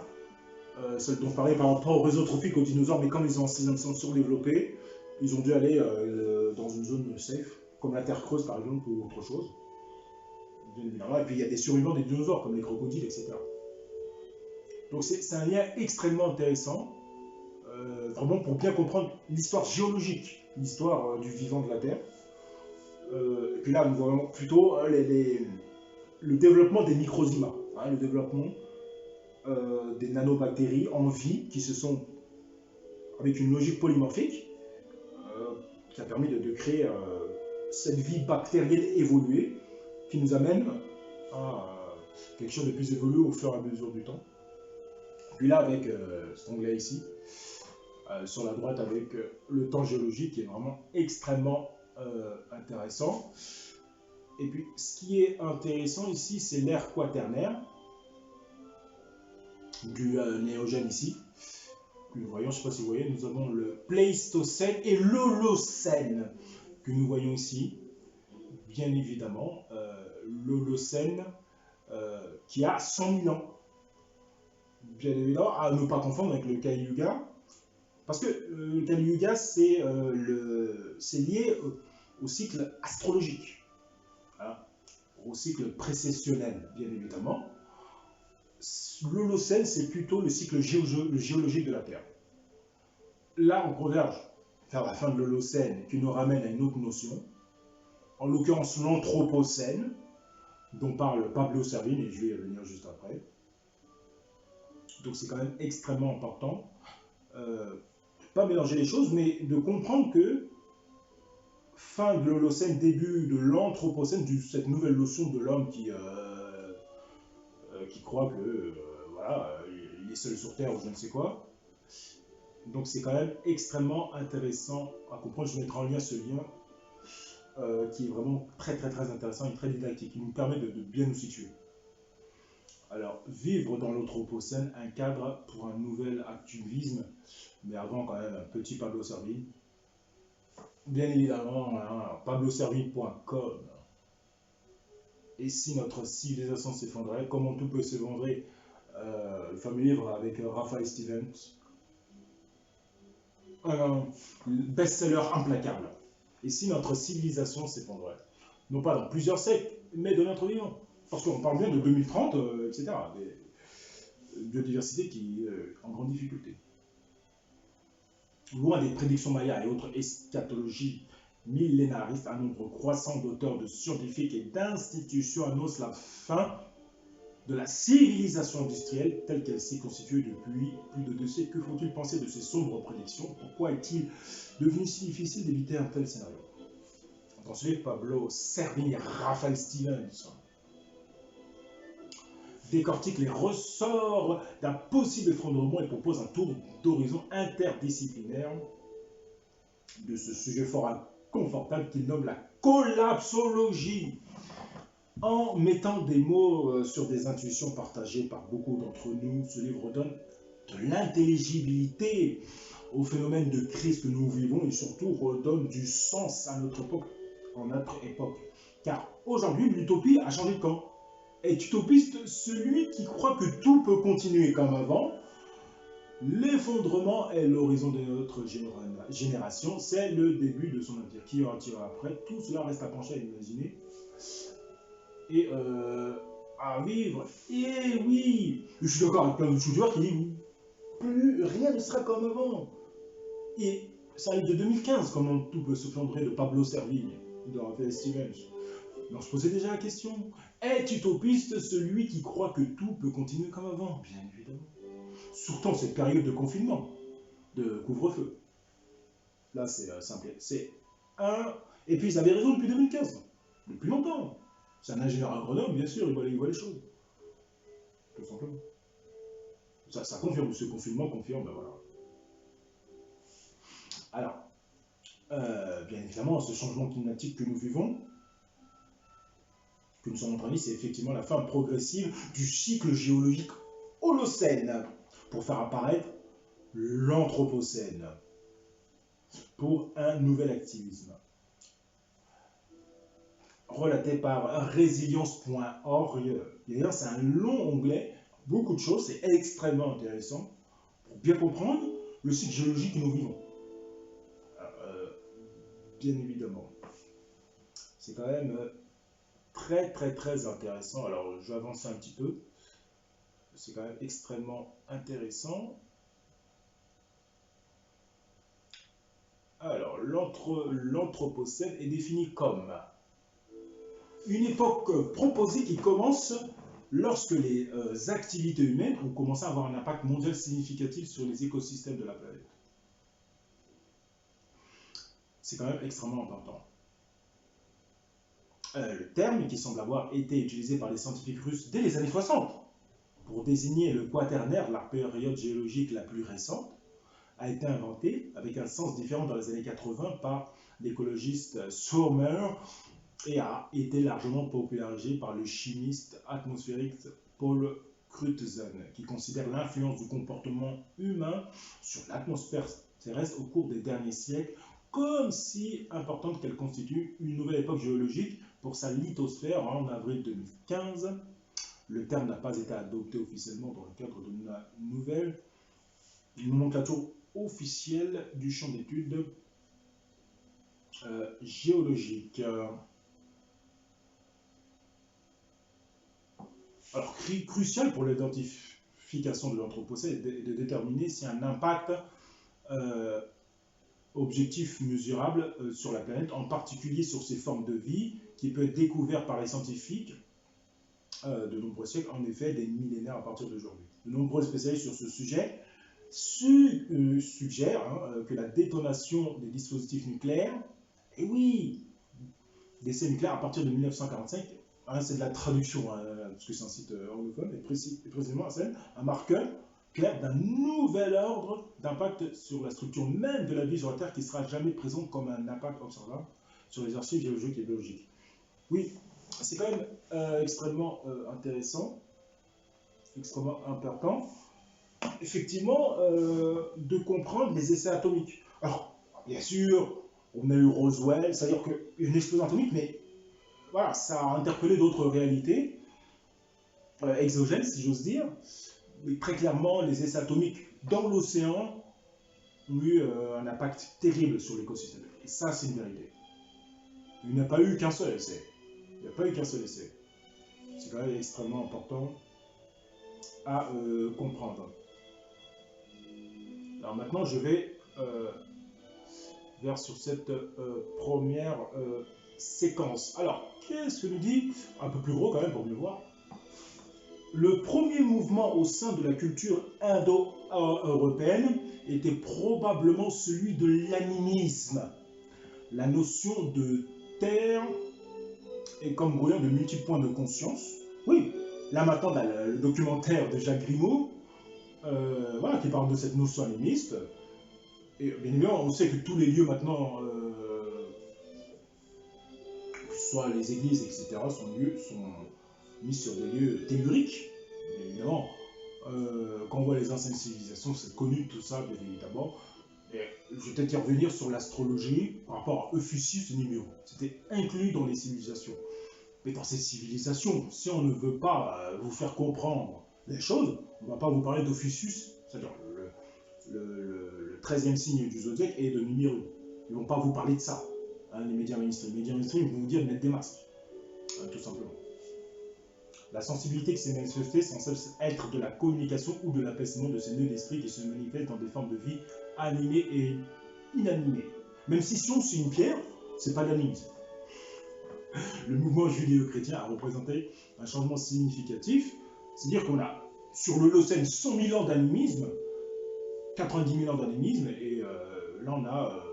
celle dont je parlais par rapport au réseau trophique aux dinosaures, mais comme ils sont surdéveloppés, ils ont dû aller dans une zone safe, comme la Terre creuse par exemple, ou autre chose. Et puis il y a des survivants des dinosaures, comme les crocodiles, etc. Donc c'est un lien extrêmement intéressant, vraiment pour bien comprendre l'histoire géologique, l'histoire du vivant de la Terre. Et puis là, nous voyons plutôt le développement des microzymas, le développement des nanobactéries en vie qui se sont, avec une logique polymorphique, qui a permis de créer cette vie bactérienne évoluée qui nous amène à quelque chose de plus évolué au fur et à mesure du temps. Puis là, avec cet onglet ici, sur la droite, avec le temps géologique, qui est vraiment extrêmement intéressant. Et puis, ce qui est intéressant ici, c'est l'ère quaternaire du néogène ici. Que nous voyons, je ne sais pas si vous voyez, nous avons le Pléistocène et l'Holocène que nous voyons ici. Bien évidemment, l'Holocène qui a 100 000 ans. Bien évidemment, à ne pas confondre avec le Kali Yuga, Parce que le Kali Yuga, c'est lié au cycle astrologique, hein, au cycle précessionnel, bien évidemment. L'Holocène, c'est plutôt le cycle géologique de la Terre. Là, on converge vers la fin de l'Holocène qui nous ramène à une autre notion, en l'occurrence l'Anthropocène, dont parle Pablo Servigne, et je vais y revenir juste après. Donc c'est quand même extrêmement important. Pas mélanger les choses, mais de comprendre que fin de l'Holocène, début de l'Anthropocène, cette nouvelle notion de l'homme qui croit que voilà, il est seul sur Terre ou je ne sais quoi. Donc c'est quand même extrêmement intéressant à comprendre. Je mettrai en lien ce lien qui est vraiment très intéressant et très didactique, qui nous permet de bien nous situer. Alors, vivre dans l'Anthropocène, un cadre pour un nouvel activisme, mais avant quand même un petit Pablo Servigne. Bien évidemment, hein, pabloservigne.com. Et si notre civilisation s'effondrait, comment tout peut s'effondrer, le fameux livre avec Raphaël Stevens, un best-seller implacable. Et si notre civilisation s'effondrait, non pas dans plusieurs siècles, mais de notre vivant. Parce qu'on parle bien de 2030, etc. Biodiversité qui est en grande difficulté. Loin des prédictions mayas et autres eschatologies millénaristes, un nombre croissant d'auteurs, de scientifiques et d'institutions annoncent la fin de la civilisation industrielle telle qu'elle s'est constituée depuis plus de 2 siècles. Que faut-il penser de ces sombres prédictions? Pourquoi est-il devenu si difficile d'éviter un tel scénario? Dans ce livre, Pablo Servigne et Raphaël Stevens décortique les ressorts d'un possible effondrement et propose un tour d'horizon interdisciplinaire de ce sujet fort inconfortable qu'il nomme la collapsologie. En mettant des mots sur des intuitions partagées par beaucoup d'entre nous, ce livre donne de l'intelligibilité au phénomène de crise que nous vivons et surtout redonne du sens à notre époque. Car aujourd'hui, l'utopie a changé de camp. Est utopiste celui qui croit que tout peut continuer comme avant. L'effondrement est l'horizon de notre génération, c'est le début de son empire. Qui aura après? Tout cela reste à pencher, à imaginer et à vivre. Et oui, je suis d'accord avec plein de youtubeurs qui disent plus rien ne sera comme avant. Et ça arrive de 2015, comment tout peut s'effondrer, de Pablo Servigne, de Raphaël Stevens. Mais on se posait déjà la question, est utopiste celui qui croit que tout peut continuer comme avant? Bien évidemment. Surtout en cette période de confinement, de couvre-feu. Là, c'est simple. C'est un... Et puis, ils avaient raison depuis 2015. Depuis longtemps. C'est un ingénieur agronome, bien sûr, il voit les choses. Tout simplement. Ça confirme, ce confinement confirme, ben voilà. Alors, bien évidemment, ce changement climatique que nous vivons, que nous sommes en train de vivre, c'est effectivement la fin progressive du cycle géologique Holocène, pour faire apparaître l'Anthropocène, pour un nouvel activisme. Relaté par résilience.org. D'ailleurs, c'est un long onglet, beaucoup de choses, c'est extrêmement intéressant pour bien comprendre le cycle géologique que nous vivons. Bien évidemment. C'est quand même très intéressant. Alors, je vais avancer un petit peu. C'est quand même extrêmement intéressant. Alors, l'Anthropocène est défini comme une époque proposée qui commence lorsque les activités humaines ont commencé à avoir un impact mondial significatif sur les écosystèmes de la planète. C'est quand même extrêmement important. Le terme, qui semble avoir été utilisé par les scientifiques russes dès les années 60 pour désigner le Quaternaire, la période géologique la plus récente, a été inventé avec un sens différent dans les années 80 par l'écologiste Sommer et a été largement popularisé par le chimiste atmosphérique Paul Crutzen, qui considère l'influence du comportement humain sur l'atmosphère terrestre au cours des derniers siècles comme si importante qu'elle constitue une nouvelle époque géologique pour sa lithosphère. En avril 2015, le terme n'a pas été adopté officiellement dans le cadre de la nouvelle nomenclature officielle du champ d'études géologiques. Alors, crucial pour l'identification de l'Anthropocène est de déterminer si un impact euh, objectif mesurable sur la planète, en particulier sur ses formes de vie, qui peut être découvert par les scientifiques de nombreux siècles, en effet des millénaires à partir d'aujourd'hui. De nombreux spécialistes sur ce sujet suggèrent que la détonation des dispositifs nucléaires, et oui, l'essai nucléaire à partir de 1945, c'est de la traduction, parce que c'est un site anglophone, et précisément un marqueur clair d'un nouvel ordre d'impact sur la structure même de la vie sur la Terre qui ne sera jamais présent comme un impact observable sur les archives géologiques et biologiques. Oui, c'est quand même extrêmement intéressant, extrêmement important, effectivement, de comprendre les essais atomiques. Alors, bien sûr, on a eu Roswell, c'est-à-dire qu'il y a une explosion atomique, mais voilà, ça a interpellé d'autres réalités exogènes, si j'ose dire. Mais très clairement, les essais atomiques dans l'océan ont eu un impact terrible sur l'écosystème. Et ça, c'est une vérité. Il n'y a pas eu qu'un seul essai. Il n'y a pas eu qu'un seul essai. C'est quand même extrêmement important à comprendre. Alors maintenant, je vais vers sur cette première séquence. Alors, qu'est-ce que nous dit, un peu plus gros quand même pour mieux voir, le premier mouvement au sein de la culture indo-européenne était probablement celui de l'animisme. La notion de terre est comme brouillant de multiples points de conscience. Oui, là maintenant, dans le documentaire de Jacques Grimaud, voilà, qui parle de cette notion animiste. Et bien évidemment, on sait que tous les lieux maintenant, que ce soit les églises, etc., sont mis sur des lieux telluriques. Bien évidemment, quand on voit les anciennes civilisations, c'est connu tout ça, bien évidemment. Et je vais peut-être y revenir sur l'astrologie par rapport à Ophiuchus et Nibiru. C'était inclus dans les civilisations. Mais dans ces civilisations, si on ne veut pas vous faire comprendre les choses, on ne va pas vous parler d'Ophiuchus, c'est-à-dire le 13e signe du zodiaque, et de Nibiru. Ils ne vont pas vous parler de ça. Hein, les médias mainstream. Les médias mainstream vont vous dire de mettre des masques, tout simplement. La sensibilité qui s'est manifestée sans cesse être de la communication ou de l'apaisement de ces nœuds d'esprit qui se manifestent dans des formes de vie animées et inanimées. Même si c'est une pierre, c'est pas de l'animisme. Le mouvement judéo-chrétien a représenté un changement significatif, c'est-à-dire qu'on a sur l'Holocène 100 000 ans d'animisme, 90 000 ans d'animisme, et là on a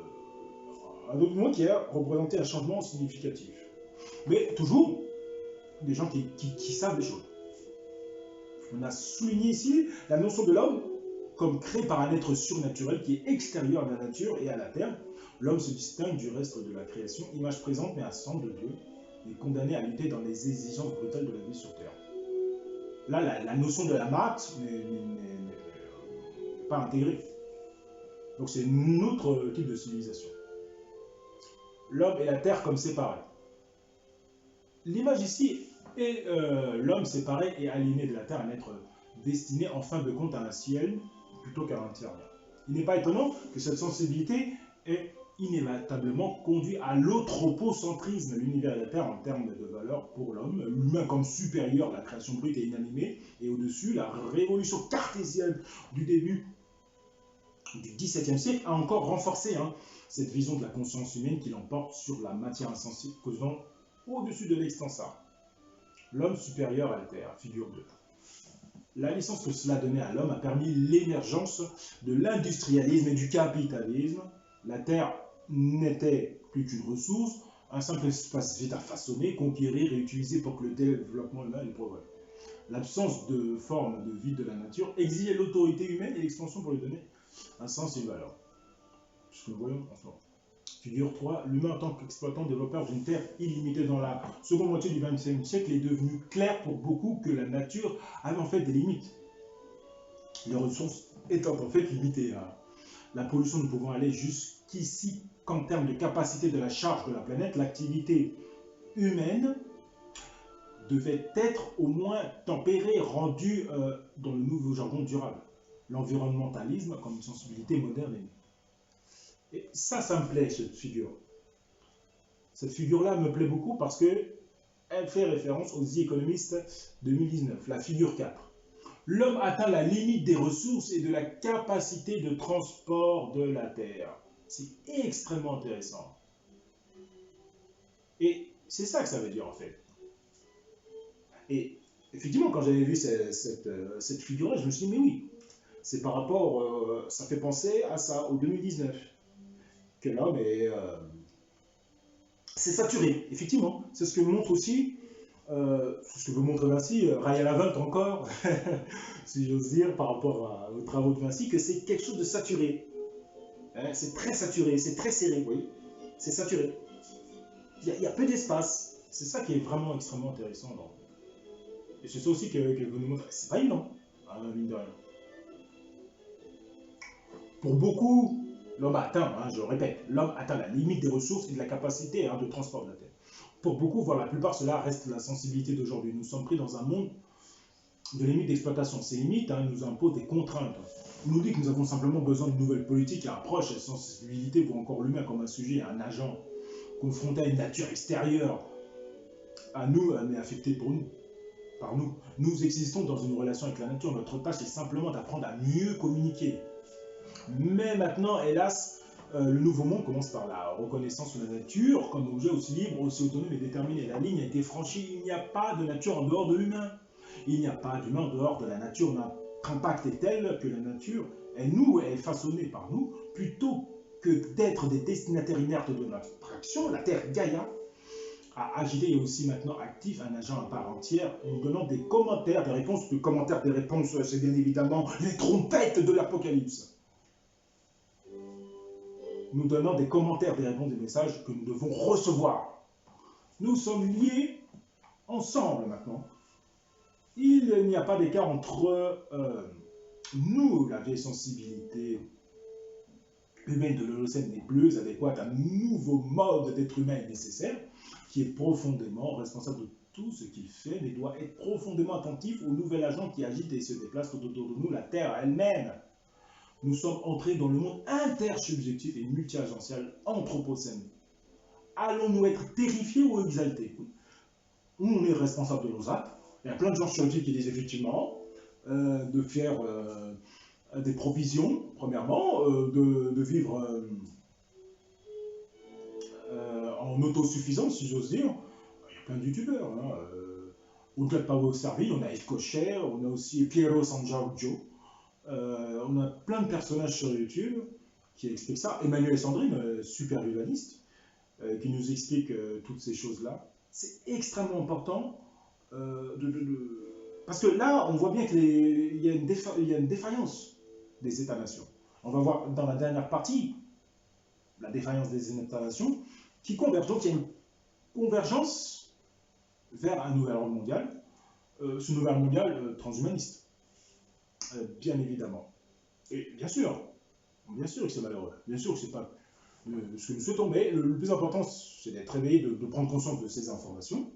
un autre mouvement qui a représenté un changement significatif. Mais toujours, des gens qui savent les choses. On a souligné ici la notion de l'homme comme créé par un être surnaturel qui est extérieur à la nature et à la terre. L'homme se distingue du reste de la création, image présente mais absente de Dieu, et condamné à lutter dans les exigences brutales de la vie sur terre. Là, la notion de la maths n'est pas intégrée. Donc c'est un autre type de civilisation. L'homme et la terre comme séparés. L'image ici est l'homme séparé et aliéné de la terre, un être destiné en fin de compte à un ciel plutôt qu'à un terre. Il n'est pas étonnant que cette sensibilité ait inévitablement conduit à l'anthropocentrisme, l'univers et la terre en termes de valeur pour l'homme, l'humain comme supérieur à la création brute et inanimée, et au-dessus, la révolution cartésienne du début du XVIIe siècle a encore renforcé cette vision de la conscience humaine qui l'emporte sur la matière insensible, causant au-dessus de l'extensar. L'homme supérieur à la terre, figure 2. La licence que cela donnait à l'homme a permis l'émergence de l'industrialisme et du capitalisme. La terre n'était plus qu'une ressource, un simple espace vide à façonner, conquérir et utiliser pour que le développement humain et le progrès. L'absence de forme de vie de la nature exigeait l'autorité humaine et l'extension pour lui donner un sens et une valeur. C'est ce que nous voyons en ce moment. Figure 3, l'humain en tant qu'exploitant développeur d'une terre illimitée dans la seconde moitié du XXe siècle est devenu clair pour beaucoup que la nature avait en fait des limites. Les ressources étant en fait limitées. La pollution ne pouvant aller jusqu'ici qu'en termes de capacité de la charge de la planète, l'activité humaine devait être au moins tempérée, rendue dans le nouveau jargon durable. l'environnementalisme comme une sensibilité moderne et née. Et ça me plaît, cette figure. Cette figure-là me plaît beaucoup parce que elle fait référence aux The Economist 2019, la figure 4. L'homme atteint la limite des ressources et de la capacité de transport de la Terre. C'est extrêmement intéressant. Et c'est ça que ça veut dire en fait. Et effectivement, quand j'avais vu cette figure-là, je me suis dit, mais oui, c'est par rapport, ça fait penser à ça, au 2019, que l'homme est... c'est saturé, effectivement. C'est ce que montre aussi, c'est ce que veut montrer Vinci, Raya Lavente encore, si j'ose dire, par rapport aux travaux de Vinci, que c'est quelque chose de saturé. Hein, c'est très saturé, c'est très serré, vous voyez. C'est saturé. Il y a peu d'espace. C'est ça qui est vraiment extrêmement intéressant. Et c'est ça aussi que vous nous montrez. C'est pas évident, hein, mine de rien. Pour beaucoup, l'homme atteint, hein, je le répète, l'homme atteint la limite des ressources et de la capacité de transport de la Terre. Pour beaucoup, voire la plupart, cela reste la sensibilité d'aujourd'hui. Nous sommes pris dans un monde de limites d'exploitation. Ces limites nous imposent des contraintes. On nous dit que nous avons simplement besoin de nouvelles politiques qui approchent la sensibilité pour encore l'humain comme un sujet, un agent confronté à une nature extérieure à nous, mais affectée par nous. Nous existons dans une relation avec la nature. Notre tâche est simplement d'apprendre à mieux communiquer. Mais maintenant, hélas, le nouveau monde commence par la reconnaissance de la nature comme objet aussi libre, aussi autonome et déterminé. La ligne a été franchie. Il n'y a pas de nature en dehors de l'humain. Il n'y a pas d'humain en dehors de la nature. Notre impact est tel que la nature est façonnée par nous, plutôt que d'être des destinataires inertes de notre action. La Terre Gaïa a agité et aussi maintenant actif un agent à part entière, nous donnant des commentaires, des réponses. Les commentaires, des réponses, c'est bien évidemment les trompettes de l'Apocalypse. Nous donnant des commentaires, des réponses, des messages que nous devons recevoir. Nous sommes liés ensemble maintenant. Il n'y a pas d'écart entre nous, la vieille sensibilité humaine de l'Holocène nébuleuse, adéquate à un nouveau mode d'être humain nécessaire, qui est profondément responsable de tout ce qu'il fait, mais doit être profondément attentif au nouvel agent qui agite et se déplace tout autour de nous, la Terre elle-même. Nous sommes entrés dans le monde intersubjectif et multi-agentiel anthropocène. Allons-nous être terrifiés ou exaltés? On est responsable de nos actes. Il y a plein de gens scientifiques qui disent effectivement de faire des provisions, premièrement, de vivre en autosuffisance, si j'ose dire. Il y a plein de youtubeurs. Hein. Au-delà de Paolo Servi, on a Yves Cochet, on a aussi Piero San Giorgio. On a plein de personnages sur YouTube qui expliquent ça. Emmanuel Sandrine, super vivaniste, qui nous explique toutes ces choses-là. C'est extrêmement important parce que là, on voit bien qu'il y a une défaillance des États-nations. On va voir dans la dernière partie la défaillance des États-nations qui convergent. Donc il y a une convergence vers un nouvel ordre mondial, ce nouvel ordre mondial transhumaniste. Bien évidemment. Et bien sûr que c'est malheureux, bien sûr que c'est pas ce que nous souhaitons, mais le plus important, c'est d'être réveillé, de prendre conscience de ces informations,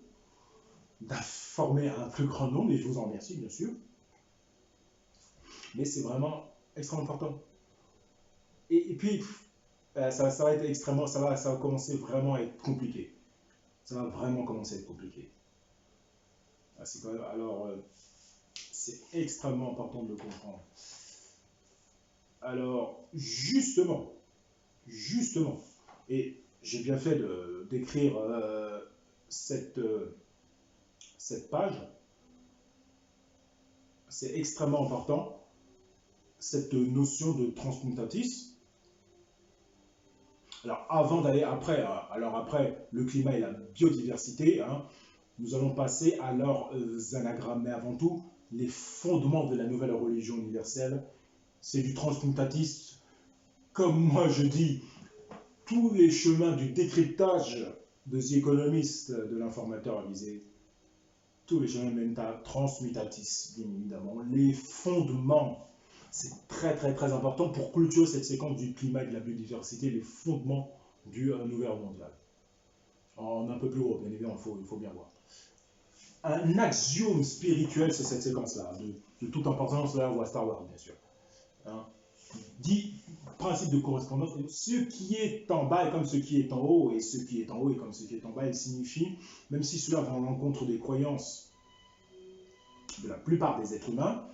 d'informer un plus grand nombre, et je vous en remercie, bien sûr. Mais c'est vraiment extrêmement important. Et puis, ça va être extrêmement, ça va commencer vraiment à être compliqué. Ça va vraiment commencer à être compliqué. Alors, c'est extrêmement important de le comprendre. Alors, justement, et j'ai bien fait d'écrire cette page, c'est extrêmement important, cette notion de transmutatisme. Alors, avant d'aller après, le climat et la biodiversité, hein, nous allons passer à leurs anagrammes, mais avant tout, les fondements de la nouvelle religion universelle, c'est du transmutatisme. Comme moi je dis, tous les chemins du décryptage de The Economist, de l'informateur avisé, tous les chemins mènent à transmutatisme, bien évidemment. Les fondements, c'est très très très important pour clôturer cette séquence du climat et de la biodiversité, les fondements du nouvel ordre mondial. En un peu plus gros, bien évidemment, il faut bien voir. Un axiome spirituel, c'est cette séquence-là, de toute importance, là on voit Star Wars, bien sûr. hein, dit principe de correspondance. Ce qui est en bas est comme ce qui est en haut, et ce qui est en haut est comme ce qui est en bas. Il signifie, même si cela va en l'encontre des croyances de la plupart des êtres humains,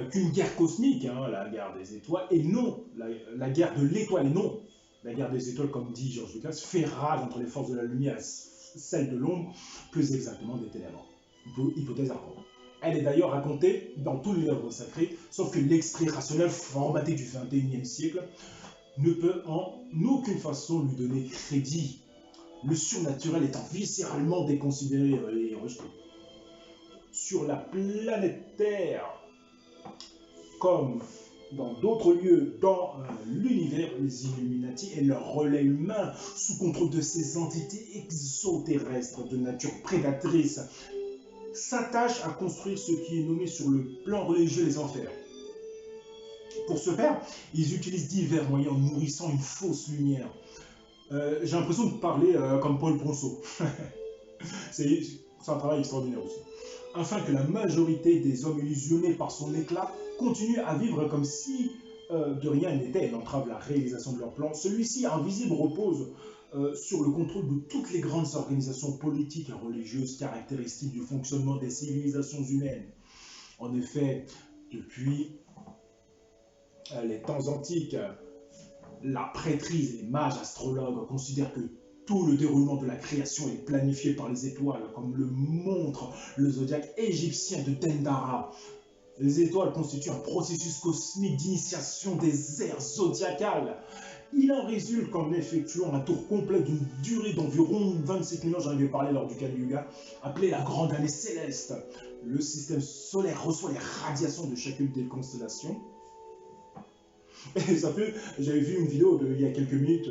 qu'une guerre cosmique, hein, la guerre des étoiles, et non la guerre de l'étoile, et non la guerre des étoiles, comme dit George Lucas, fait rage entre les forces de la lumière et celles de l'ombre, plus exactement des ténèbres. Hypothèse à prendre. Elle est d'ailleurs racontée dans tous les œuvres sacrées, sauf que l'esprit rationnel formaté du XXIe siècle ne peut en aucune façon lui donner crédit, le surnaturel étant viscéralement déconsidéré et rejeté. Sur la planète Terre, comme dans d'autres lieux dans l'univers, les Illuminati et leurs relais humains, sous contrôle de ces entités exoterrestres de nature prédatrice, s'attachent à construire ce qui est nommé sur le plan religieux les enfers. Pour ce faire, ils utilisent divers moyens en nourrissant une fausse lumière. J'ai l'impression de parler comme Paul Ponceau. C'est un travail extraordinaire aussi. Afin que la majorité des hommes illusionnés par son éclat continuent à vivre comme si de rien n'était et entrave la réalisation de leur plan. Celui-ci, invisible, repose sur le contrôle de toutes les grandes organisations politiques et religieuses caractéristiques du fonctionnement des civilisations humaines. En effet, depuis les temps antiques, la prêtrise et les mages astrologues considèrent que tout le déroulement de la création est planifié par les étoiles, comme le montre le zodiaque égyptien de Dendara. Les étoiles constituent un processus cosmique d'initiation des ères zodiacales. Il en résulte qu'en effectuant un tour complet d'une durée d'environ 27 000 ans, j'en avais parlé lors du Kali Yuga, appelé la grande année céleste, le système solaire reçoit les radiations de chacune des constellations. Et ça fait, j'avais vu une vidéo il y a quelques minutes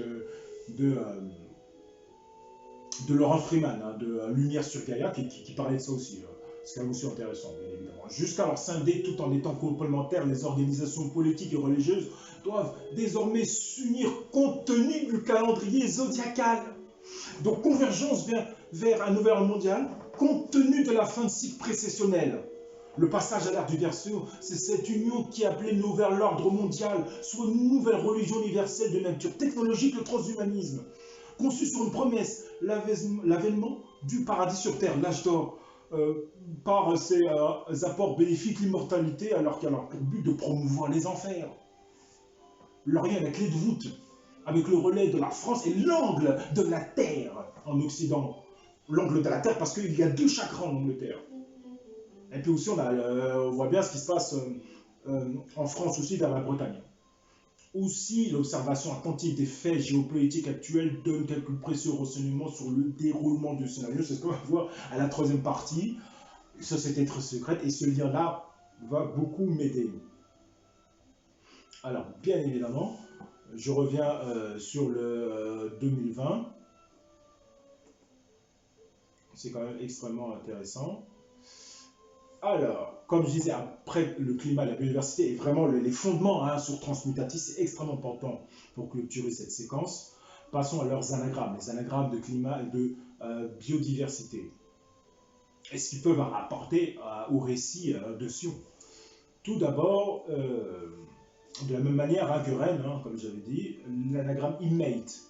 de Laurent Freeman, hein, de Lumière sur Gaïa, qui parlait de ça aussi. C'est quand même aussi intéressant, bien évidemment. Jusqu'alors scindées tout en étant complémentaires, les organisations politiques et religieuses doivent désormais s'unir compte tenu du calendrier zodiacal. Donc convergence vers un nouvel ordre mondial, compte tenu de la fin de cycle précessionnel. Le passage à l'ère du Verseau, c'est cette union qui est appelée nouvel ordre mondial, soit une nouvelle religion universelle de nature technologique, le transhumanisme. Conçu sur une promesse, l'avènement du paradis sur terre, l'âge d'or, par ses apports bénéfiques, l'immortalité, alors qu'elle a pour but de promouvoir les enfers. L'Orient est la clé de voûte, avec le relais de la France et l'angle de la Terre en Occident. L'angle de la Terre parce qu'il y a 2 chakras en Angleterre. Et puis aussi, on voit bien ce qui se passe en France aussi, vers la Bretagne. Aussi, l'observation attentive des faits géopolitiques actuels donne quelques précieux renseignements sur le déroulement du scénario. C'est ce qu'on va voir à la 3e partie, Société très secrète, et ce lien-là va beaucoup m'aider. Alors, bien évidemment, je reviens sur le 2020. C'est quand même extrêmement intéressant. Alors, comme je disais, après le climat, la biodiversité et vraiment les fondements hein, sur Transmutatis, c'est extrêmement important pour clôturer cette séquence. Passons à leurs anagrammes, les anagrammes de climat et de biodiversité. Et ce qu'ils peuvent apporter au récit de Sion. Tout d'abord, de la même manière hein, que Rennes, hein, comme j'avais dit, l'anagramme IMATE.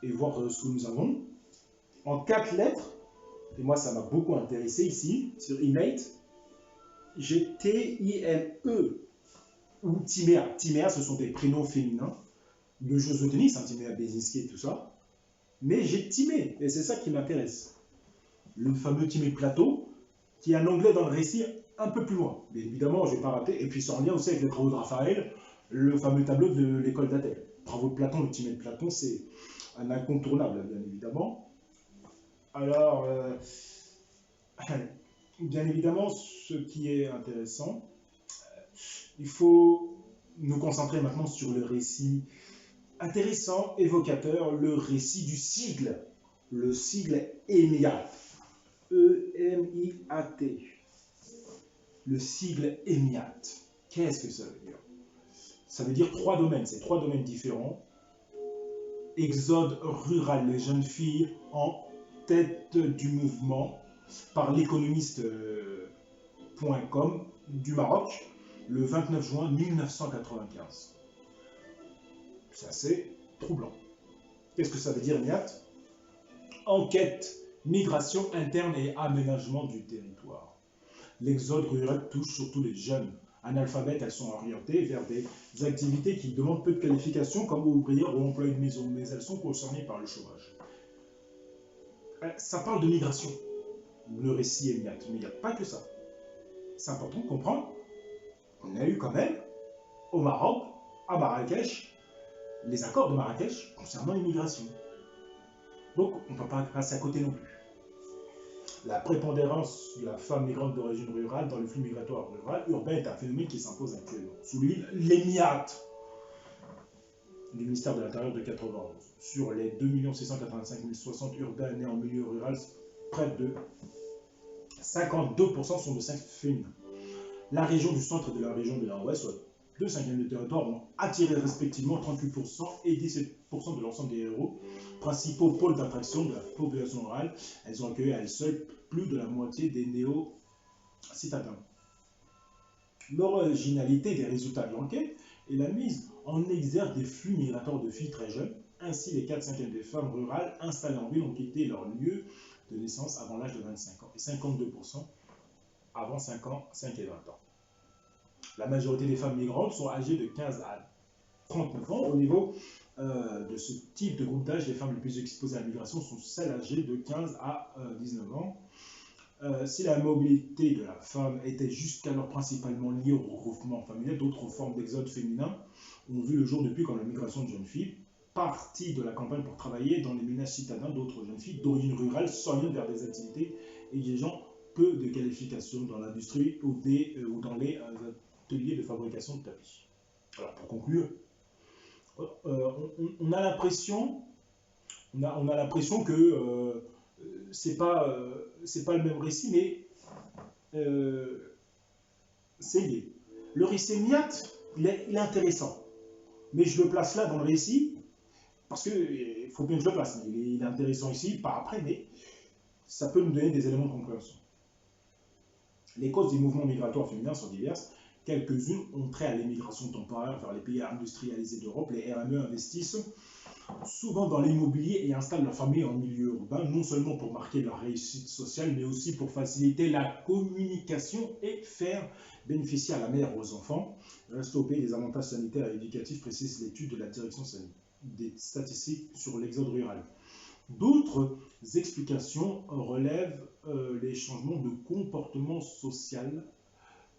Et voir ce que nous avons. En 4 lettres, et moi ça m'a beaucoup intéressé ici, sur IMATE, j'ai T-I-M-E, ou Timéa. Timéa, ce sont des prénoms féminins de joueuses de tennis, hein, Timéa Bezinski et tout ça. Mais j'ai Timé, et c'est ça qui m'intéresse. Le fameux Timé Plateau, qui est un anglais dans le récit un peu plus loin. Mais évidemment, je ne vais pas rater. Et puis, c'est en lien aussi avec les travaux de Raphaël, le fameux tableau de l'école d'Athènes. Travaux de Platon, le Timée de Platon, c'est un incontournable, bien évidemment. Alors, bien évidemment, ce qui est intéressant, il faut nous concentrer maintenant sur le récit intéressant, évocateur, le récit du sigle. Le sigle EMIAT. E-M-I-A-T. Le sigle EMIAT. Qu'est-ce que ça veut dire? Ça veut dire 3 domaines, c'est 3 domaines différents. Exode rural, les jeunes filles en tête du mouvement, par l'économiste.com du Maroc. le 29 juin 1995. C'est assez troublant. Qu'est-ce que ça veut dire, MIAT? Enquête, migration interne et aménagement du territoire. L'exode rural touche surtout les jeunes. Analphabètes, elles sont orientées vers des activités qui demandent peu de qualifications, comme ouvrières ou employés de maison, mais elles sont concernées par le chômage. Ça parle de migration, le récit est MIAT, mais il n'y a pas que ça. C'est important de comprendre. On a eu quand même, au Maroc, à Marrakech, les accords de Marrakech concernant l'immigration. Donc, on ne peut pas passer à côté non plus. La prépondérance de la femme migrante d'origine rurale dans le flux migratoire urbain est un phénomène qui s'impose actuellement. Souligne les MIAT du ministère de l'Intérieur de 91. Sur les 2 685 060 urbains nés en milieu rural, près de 52% sont de sexe féminin. La région du centre et de la région de nord-ouest, soit 2/5 du territoire, ont attiré respectivement 38% et 17% de l'ensemble des héros, principaux pôles d'attraction de la population rurale. Elles ont accueilli à elles seules plus de la moitié des néo-citadins. L'originalité des résultats de l'enquête est la mise en exergue des flux migratoires de filles très jeunes. Ainsi, les 4/5 des femmes rurales installées en ville ont quitté leur lieu de naissance avant l'âge de 25 ans et 52% avant 5 et 20 ans. La majorité des femmes migrantes sont âgées de 15 à 39 ans. Au niveau de ce type de groupe d'âge, les femmes les plus exposées à la migration sont celles âgées de 15 à 19 ans. Si la mobilité de la femme était jusqu'alors principalement liée au regroupement familial, d'autres formes d'exode féminin ont vu le jour depuis, comme la migration de jeunes filles parties de la campagne pour travailler dans les ménages citadins. D'autres jeunes filles d'origine rurale s'orientent vers des activités exigeant peu de qualifications dans l'industrie ou dans les ateliers de fabrication de tapis. Alors pour conclure, on a l'impression que c'est pas le même récit, mais c'est lié. Le récit MIAT, il est intéressant, mais je le place là dans le récit parce qu'il faut bien que je le place. Il est intéressant ici, pas après, mais ça peut nous donner des éléments de compréhension. Les causes des mouvements migratoires féminins sont diverses. Quelques-unes ont trait à l'émigration temporaire vers les pays industrialisés d'Europe. Les RME investissent souvent dans l'immobilier et installent leur famille en milieu urbain, non seulement pour marquer leur réussite sociale, mais aussi pour faciliter la communication et faire bénéficier à la mère ou aux enfants. Reste au pays des avantages sanitaires et éducatifs, précise l'étude de la direction des statistiques sur l'exode rural. D'autres explications relèvent les changements de comportement social,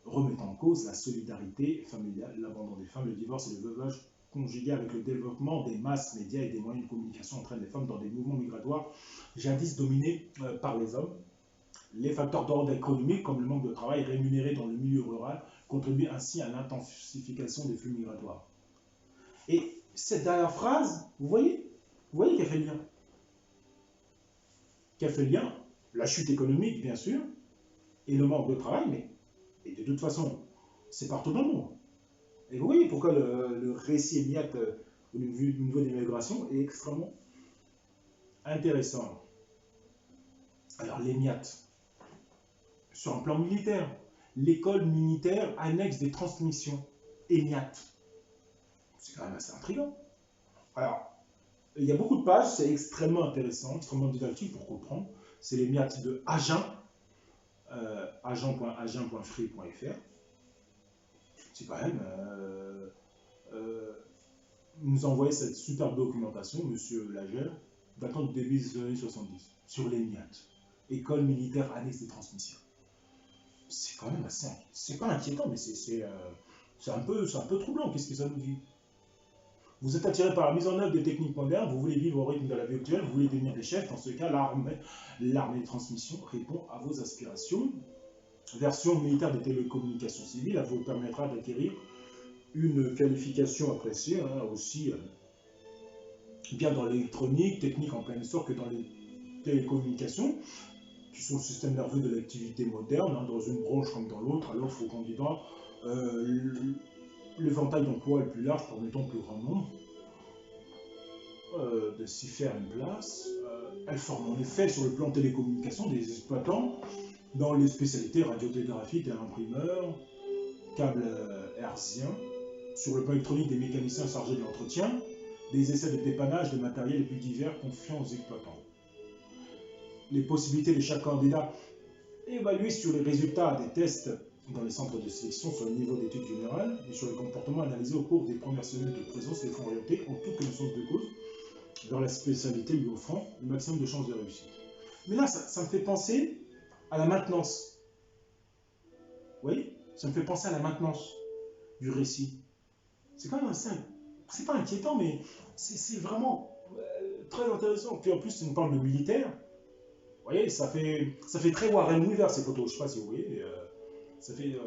remettant en cause la solidarité familiale, l'abandon des femmes, le divorce et le veuvage conjugué avec le développement des masses médias et des moyens de communication entraînent les femmes dans des mouvements migratoires jadis dominés par les hommes. Les facteurs d'ordre économique, comme le manque de travail rémunéré dans le milieu rural, contribuent ainsi à l'intensification des flux migratoires. Et cette dernière phrase, vous voyez qu'elle fait le lien. Qu'elle fait le lien, la chute économique, bien sûr, et le manque de travail, mais et de toute façon, c'est partout dans le monde. Et vous voyez pourquoi le récit MIAT au niveau des migrations est extrêmement intéressant. Alors, les MIAT, sur un plan militaire, l'école militaire annexe des transmissions EMIAT. C'est quand même assez intriguant. Alors, il y a beaucoup de pages, c'est extrêmement intéressant, extrêmement didactique pour comprendre. C'est les MIAT de Agen, agent.agen.free.fr. C'est quand même nous envoyer cette superbe documentation, monsieur Lager, datant du début des années 70, sur les MIAT, école militaire annexe des transmissions. C'est quand même assez, c'est pas inquiétant, mais c'est un peu troublant. Qu'est-ce que ça nous dit? Vous êtes attiré par la mise en œuvre des techniques modernes, vous voulez vivre au rythme de la vie actuelle, vous voulez devenir des chefs. Dans ce cas, l'armée de transmission répond à vos aspirations. Version militaire des télécommunications civiles, elle vous permettra d'acquérir une qualification appréciée, aussi bien dans l'électronique, technique en plein essor que dans les télécommunications, qui sont le système nerveux de l'activité moderne, dans une branche comme dans l'autre. À l'offre aux candidats, l'éventail d'emploi est plus large, permettant au plus grand nombre de s'y faire une place. Elle forme en effet sur le plan télécommunication des exploitants dans les spécialités radiotélégraphiques et imprimeurs, câbles hertziens, sur le plan électronique des mécaniciens chargés de l'entretien, des essais de dépannage de matériel les plus divers confiants aux exploitants. Les possibilités de chaque candidat évaluées sur les résultats des tests dans les centres de sélection sur le niveau d'études générales et sur les comportements analysés au cours des premières semaines de présence les font orienter en toute connaissance de cause vers la spécialité lui offrant le maximum de chances de réussite. Mais là, ça me fait penser à la maintenance. Vous voyez? Ça me fait penser à la maintenance du récit. C'est quand même assez... C'est pas inquiétant, mais c'est vraiment très intéressant. Puis en plus, on parle de militaire. Vous voyez, ça fait très Warren Weaver ces photos. Je sais pas si vous voyez, ça fait...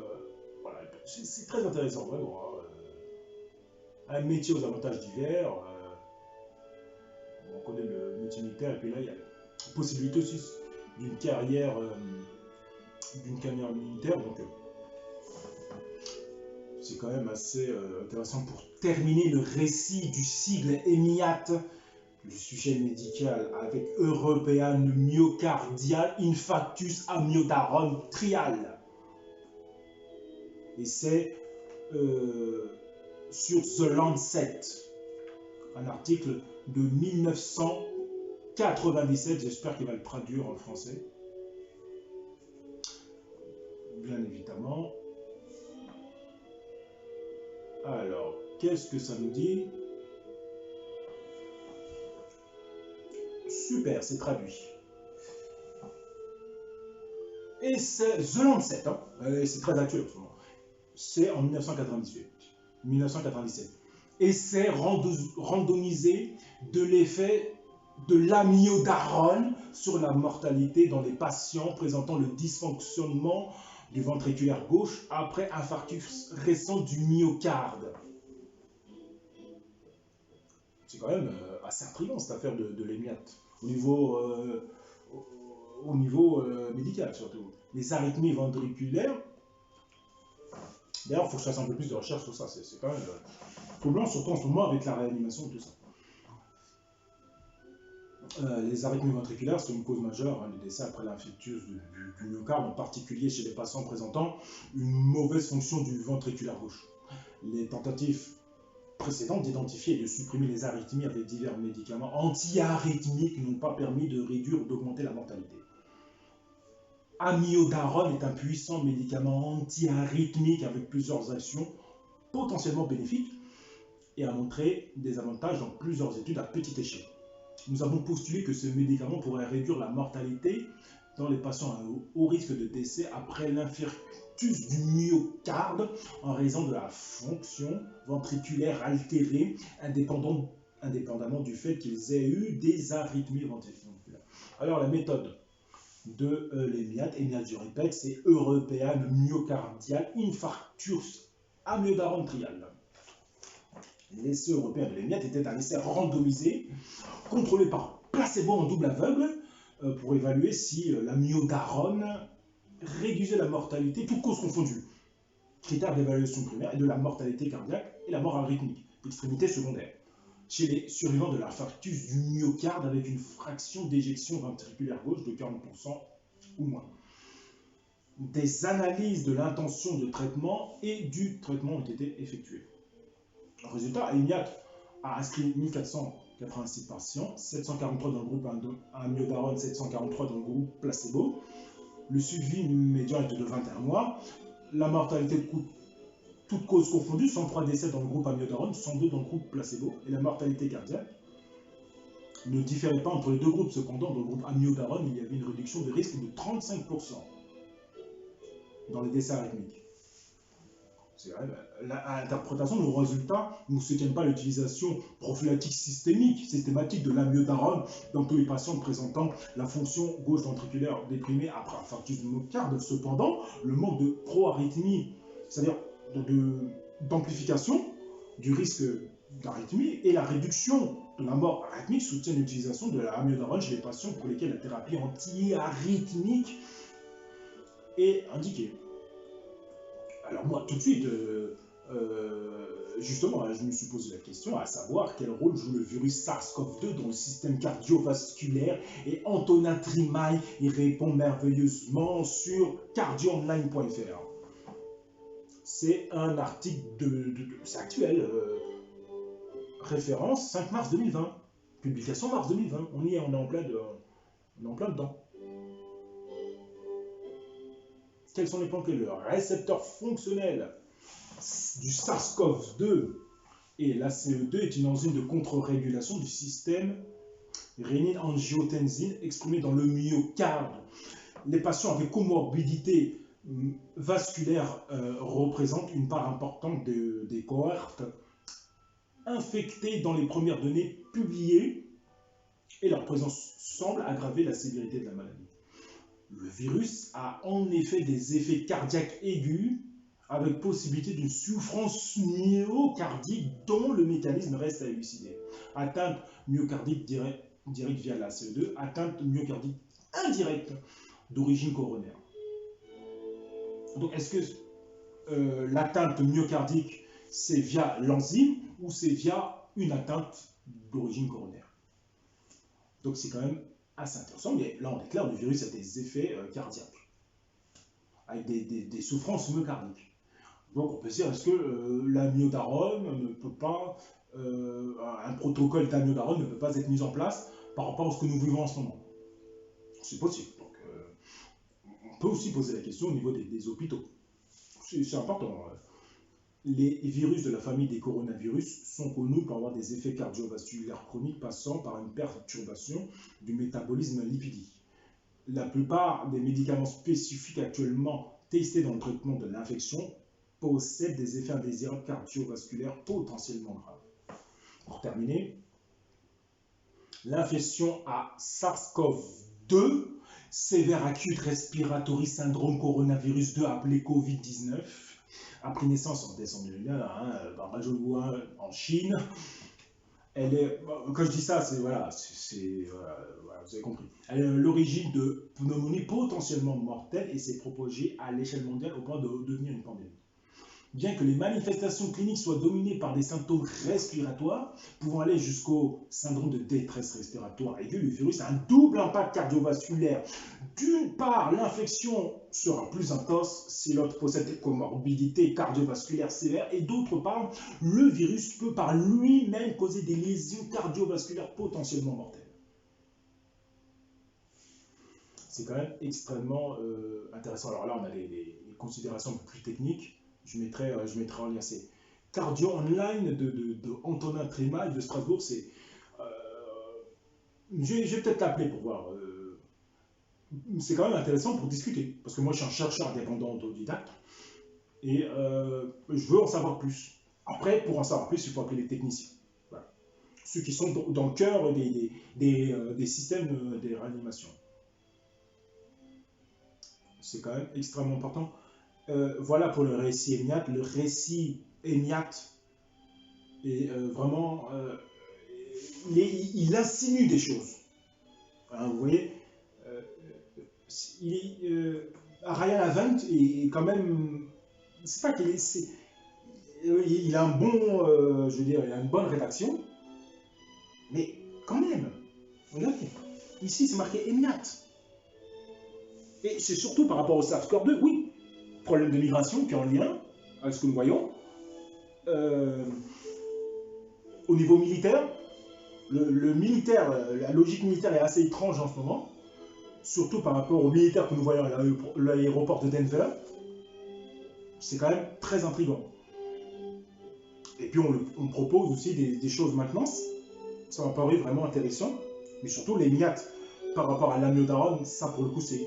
voilà, c'est très intéressant, vraiment. Hein. Un métier aux avantages divers. On connaît le métier militaire, et puis là, il y a la possibilité aussi d'une carrière militaire. Donc, c'est quand même assez intéressant pour terminer le récit du sigle EMIAT, le sujet médical, avec European Myocardial Infarctus Amiodarone Trial. Et c'est sur The Lancet, un article de 1997, j'espère qu'il va le traduire en français. Bien évidemment. Alors, qu'est-ce que ça nous dit? Super, c'est traduit. Et c'est The Lancet, hein, c'est très actuel en ce moment. C'est en 1997. Essai randomisé de l'effet de l'amiodarone sur la mortalité dans les patients présentant le dysfonctionnement du ventriculaire gauche après infarctus récent du myocarde. C'est quand même assez intriguant cette affaire de l'EMIAT, au niveau médical surtout. Les arythmies ventriculaires, d'ailleurs il faut que je fasse un peu plus de recherche sur ça, c'est quand même troublant, surtout en ce moment avec la réanimation et tout ça. Les arythmies ventriculaires sont une cause majeure de décès après l'infarctus du myocarde, en particulier chez les patients présentant une mauvaise fonction du ventriculaire gauche. Les tentatives précédentes d'identifier et de supprimer les arythmies avec divers médicaments anti-arythmiques n'ont pas permis de réduire ou d'augmenter la mortalité. Amiodarone est un puissant médicament anti-arythmique avec plusieurs actions potentiellement bénéfiques et a montré des avantages dans plusieurs études à petite échelle. Nous avons postulé que ce médicament pourrait réduire la mortalité dans les patients à haut risque de décès après l'infarctus du myocarde en raison de la fonction ventriculaire altérée, indépendamment du fait qu'ils aient eu des arythmies ventriculaires. Alors la méthode de l'EMIAT, je répète, c'est European Myocardial Infarctus Amiodarone Trial. L'essai européen de l'EMIAT était un essai randomisé, contrôlé par placebo en double aveugle, pour évaluer si l'amiodarone réduisait la mortalité, toutes causes confondues. Critères d'évaluation primaire et de la mortalité cardiaque et la mort arythmique, extrémité secondaire, chez les survivants de l'infarctus du myocarde avec une fraction d'éjection ventriculaire gauche de 40% ou moins. Des analyses de l'intention de traitement et du traitement ont été effectuées. Résultat, EMIAT a inscrit 1486 patients, 743 dans le groupe amiodarone, 743 dans le groupe placebo. Le suivi médian était de 21 mois. La mortalité de toutes causes confondues, 103 décès dans le groupe amiodarone, 102 dans le groupe placebo. Et la mortalité cardiaque ne différait pas entre les deux groupes. Cependant, dans le groupe amiodarone, il y avait une réduction de risque de 35% dans les décès arythmiques. C'est vrai, l'interprétation de nos résultats ne soutient pas l'utilisation prophylactique systématique de l'amiodarone dans tous les patients présentant la fonction gauche ventriculaire déprimée après infarctus du myocarde. Cependant, le manque de proarythmie, c'est-à-dire d'amplification du risque d'arythmie et la réduction de la mort arythmique soutiennent l'utilisation de l'amiodarone chez les patients pour lesquels la thérapie anti-arythmique est indiquée. Alors moi, tout de suite, justement, je me suis posé la question à savoir quel rôle joue le virus SARS-CoV-2 dans le système cardiovasculaire, et Antonin Trimaille y répond merveilleusement sur cardioonline.fr. C'est un article c'est actuel, référence 5 mars 2020, publication mars 2020. On y est, on est en plein dedans. Quels sont les points que le récepteur fonctionnel du SARS-CoV-2 et la CE2 est une enzyme de contre-régulation du système rénine-angiotensine exprimée dans le myocarde. Les patients avec comorbidité vasculaire représentent une part importante des cohortes infectées dans les premières données publiées et leur présence semble aggraver la sévérité de la maladie. Le virus a en effet des effets cardiaques aigus avec possibilité d'une souffrance myocardique dont le mécanisme reste à élucider. Atteinte myocardique directe via la CE2, atteinte myocardique indirecte d'origine coronaire. Donc est-ce que l'atteinte myocardique c'est via l'enzyme ou c'est via une atteinte d'origine coronaire? Donc c'est quand même assez intéressant, mais là on est clair, le virus a des effets cardiaques, avec des souffrances myocardiques. Donc on peut se dire, est-ce que l'amiodarone ne peut pas, un protocole d'amiodarone ne peut pas être mis en place par rapport à ce que nous vivons en ce moment? C'est possible. Donc on peut aussi poser la question au niveau des hôpitaux. C'est important. Les virus de la famille des coronavirus sont connus pour avoir des effets cardiovasculaires chroniques passant par une perturbation du métabolisme lipidique. La plupart des médicaments spécifiques actuellement testés dans le traitement de l'infection possèdent des effets indésirables cardiovasculaires potentiellement graves. Pour terminer, l'infection à SARS-CoV-2, sévère acute respiratory syndrome coronavirus 2 appelé Covid-19, a pris naissance en décembre 2021 par Rajol Wuhan en Chine. Elle est, quand je dis ça, c'est voilà, vous avez compris. Elle est à l'origine de pneumonie potentiellement mortelle et s'est propagée à l'échelle mondiale au point de devenir une pandémie. Bien que les manifestations cliniques soient dominées par des symptômes respiratoires, pouvant aller jusqu'au syndrome de détresse respiratoire aiguë, le virus a un double impact cardiovasculaire. D'une part, l'infection sera plus intense si l'autre possède des comorbidités cardiovasculaires sévères, et d'autre part, le virus peut par lui-même causer des lésions cardiovasculaires potentiellement mortelles. C'est quand même extrêmement intéressant. Alors là, on a les considérations un peu plus techniques. Je mettrai en lien. C'est Cardio Online de Antonin Trémal de Strasbourg. Je vais peut-être l'appeler pour voir. C'est quand même intéressant pour discuter. Parce que moi, je suis un chercheur indépendant autodidacte. Et je veux en savoir plus. Après, pour en savoir plus, il faut appeler les techniciens. Voilà. Ceux qui sont dans le cœur des systèmes de réanimation. C'est quand même extrêmement important. Voilà pour le récit EMIAT. Le récit EMIAT est vraiment... il insinue des choses. Hein, vous voyez, Ryan Avent est quand même... C'est pas qu'il est... il a un bon... je veux dire, il a une bonne rédaction. Mais quand même, regardez. Ici, c'est marqué EMIAT. Et c'est surtout par rapport au SARS-CoV-2, oui. Problème de migration qui est en lien avec ce que nous voyons. Au niveau militaire, le militaire, la logique militaire est assez étrange en ce moment, surtout par rapport aux militaires que nous voyons à l'aéroport de Denver. C'est quand même très intriguant. Et puis on propose aussi des choses maintenant, ça m'a paru vraiment intéressant, mais surtout les MIAT par rapport à l'amiodarone, ça pour le coup c'est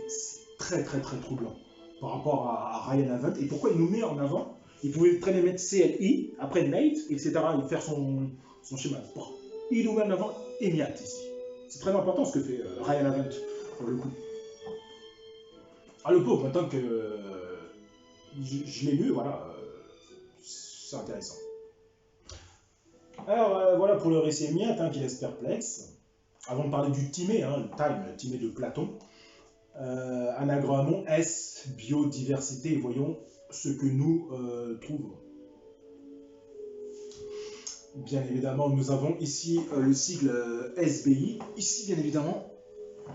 très troublant. Par rapport à Ryan Avent. Et pourquoi il nous met en avant? Il pouvait très bien mettre CLI, après Nate, etc. et faire son schéma. Il nous met en avant EMIAT ici. C'est très important ce que fait Ryan Avent, pour le coup. Ah, le pauvre, maintenant que je l'ai lu, voilà, c'est intéressant. Alors, voilà pour le récit EMIAT qui laisse perplexe. Avant de parler du Timée, le Timée de Platon. Anagrammons S, biodiversité, et voyons ce que nous trouvons. Bien évidemment, nous avons ici le sigle SBI. Ici, bien évidemment,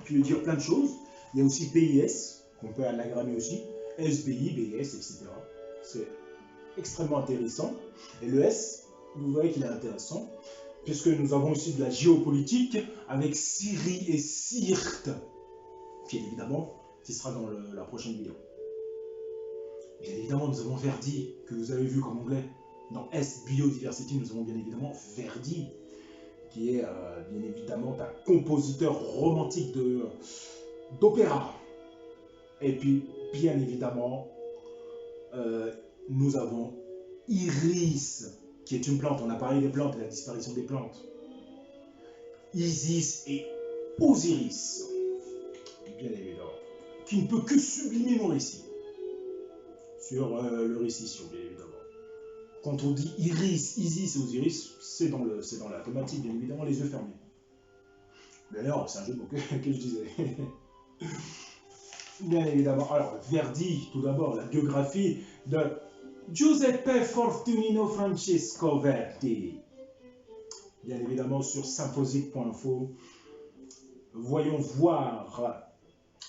qui veut dire plein de choses. Il y a aussi BIS, qu'on peut anagrammer aussi. SBI, BIS, etc. C'est extrêmement intéressant. Et le S, vous voyez qu'il est intéressant, puisque nous avons aussi de la géopolitique avec Syrie et Sirte. Bien évidemment, ce sera dans la prochaine vidéo. Bien évidemment, nous avons Verdi, que vous avez vu comme anglais. Dans S, Biodiversity, nous avons bien évidemment Verdi, qui est bien évidemment un compositeur romantique d'opéra. Et puis, bien évidemment, nous avons Iris, qui est une plante. On a parlé des plantes et la disparition des plantes. Isis et Osiris, bien évidemment, qui ne peut que sublimer mon récit. Sur le récit, bien évidemment. Quand on dit Iris, Isis et Osiris, c'est dans la thématique, bien évidemment, les yeux fermés. D'ailleurs, c'est un jeu de mots que je disais. Bien évidemment. Alors, Verdi, tout d'abord, la biographie de Giuseppe Fortunino Francesco Verdi. Bien évidemment, sur symphosique.info. Voyons voir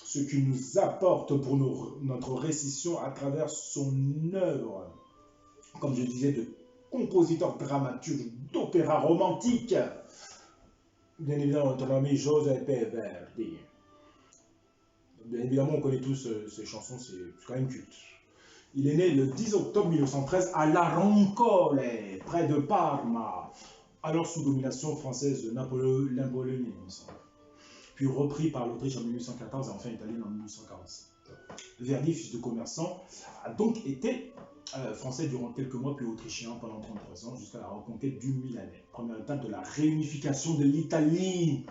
ce qu'il nous apporte pour notre récision à travers son œuvre, comme je disais, de compositeur dramaturge d'opéra romantique. Bien évidemment, notre ami Giuseppe Verdi. Bien évidemment, on connaît tous ces chansons, c'est quand même culte. Il est né le 10 octobre 1913 à La Roncole, près de Parma, alors sous domination française de Napoléon, puis repris par l'Autriche en 1814 et enfin italienne en 1847. Verdi, fils de commerçant, a donc été français durant quelques mois, puis autrichien pendant 33 ans, jusqu'à la reconquête du millénaire. Première étape de la réunification de l'Italie.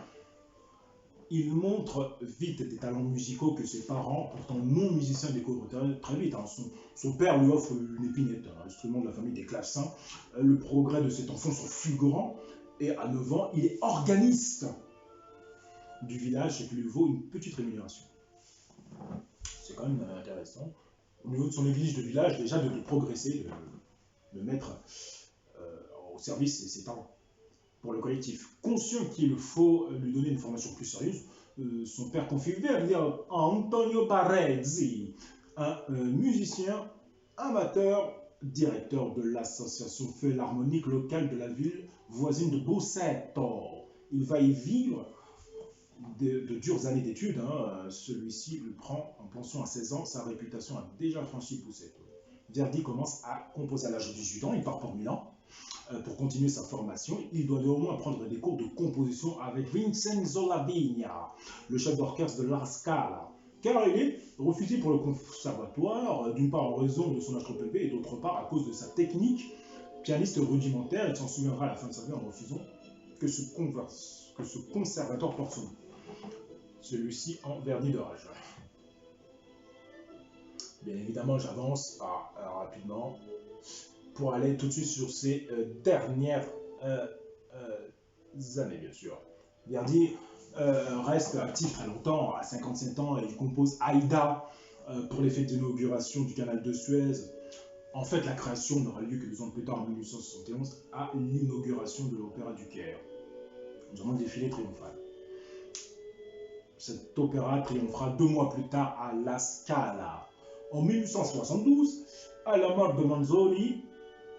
Il montre vite des talents musicaux que ses parents, pourtant non musiciens, découvrent très vite. Son père lui offre une épinette, un instrument de la famille des clavecins. Le progrès de cet enfant sont fulgurants, et à 9 ans, il est organiste du village, ce qui lui vaut une petite rémunération. C'est quand même intéressant. Au niveau de son église de village, déjà de progresser, de mettre au service ses talents pour le collectif. Conscient qu'il faut lui donner une formation plus sérieuse, son père confie Verdi à Antonio Barezzi, un musicien amateur, directeur de l'association philharmonique locale de la ville voisine de Busseto. Il va y vivre de dures années d'études. Celui-ci le prend en pension à 16 ans. Sa réputation a déjà franchi Busseto. Verdi commence à composer à l'âge de 18 ans. Il part pour Milan pour continuer sa formation. Il doit néanmoins prendre des cours de composition avec Vincenzo Lavigna, le chef d'orchestre de La Scala, car il est refusé pour le conservatoire, d'une part en raison de son âge trop élevé et d'autre part à cause de sa technique. Pianiste rudimentaire, il s'en souviendra à la fin de sa vie en refusant que ce conservatoire porte son nom. Celui-ci en Verdi de rage. Bien évidemment, j'avance rapidement pour aller tout de suite sur ces dernières années, bien sûr. Verdi reste actif très longtemps, à 57 ans, et il compose Aïda pour les fêtes d'inauguration du canal de Suez. En fait, la création n'aura lieu que 2 ans plus tard, en 1871, à l'inauguration de l'Opéra du Caire. Nous avons le défilé triomphal. Cet opéra triomphera 2 mois plus tard à La Scala. En 1872, à la mort de Manzoni,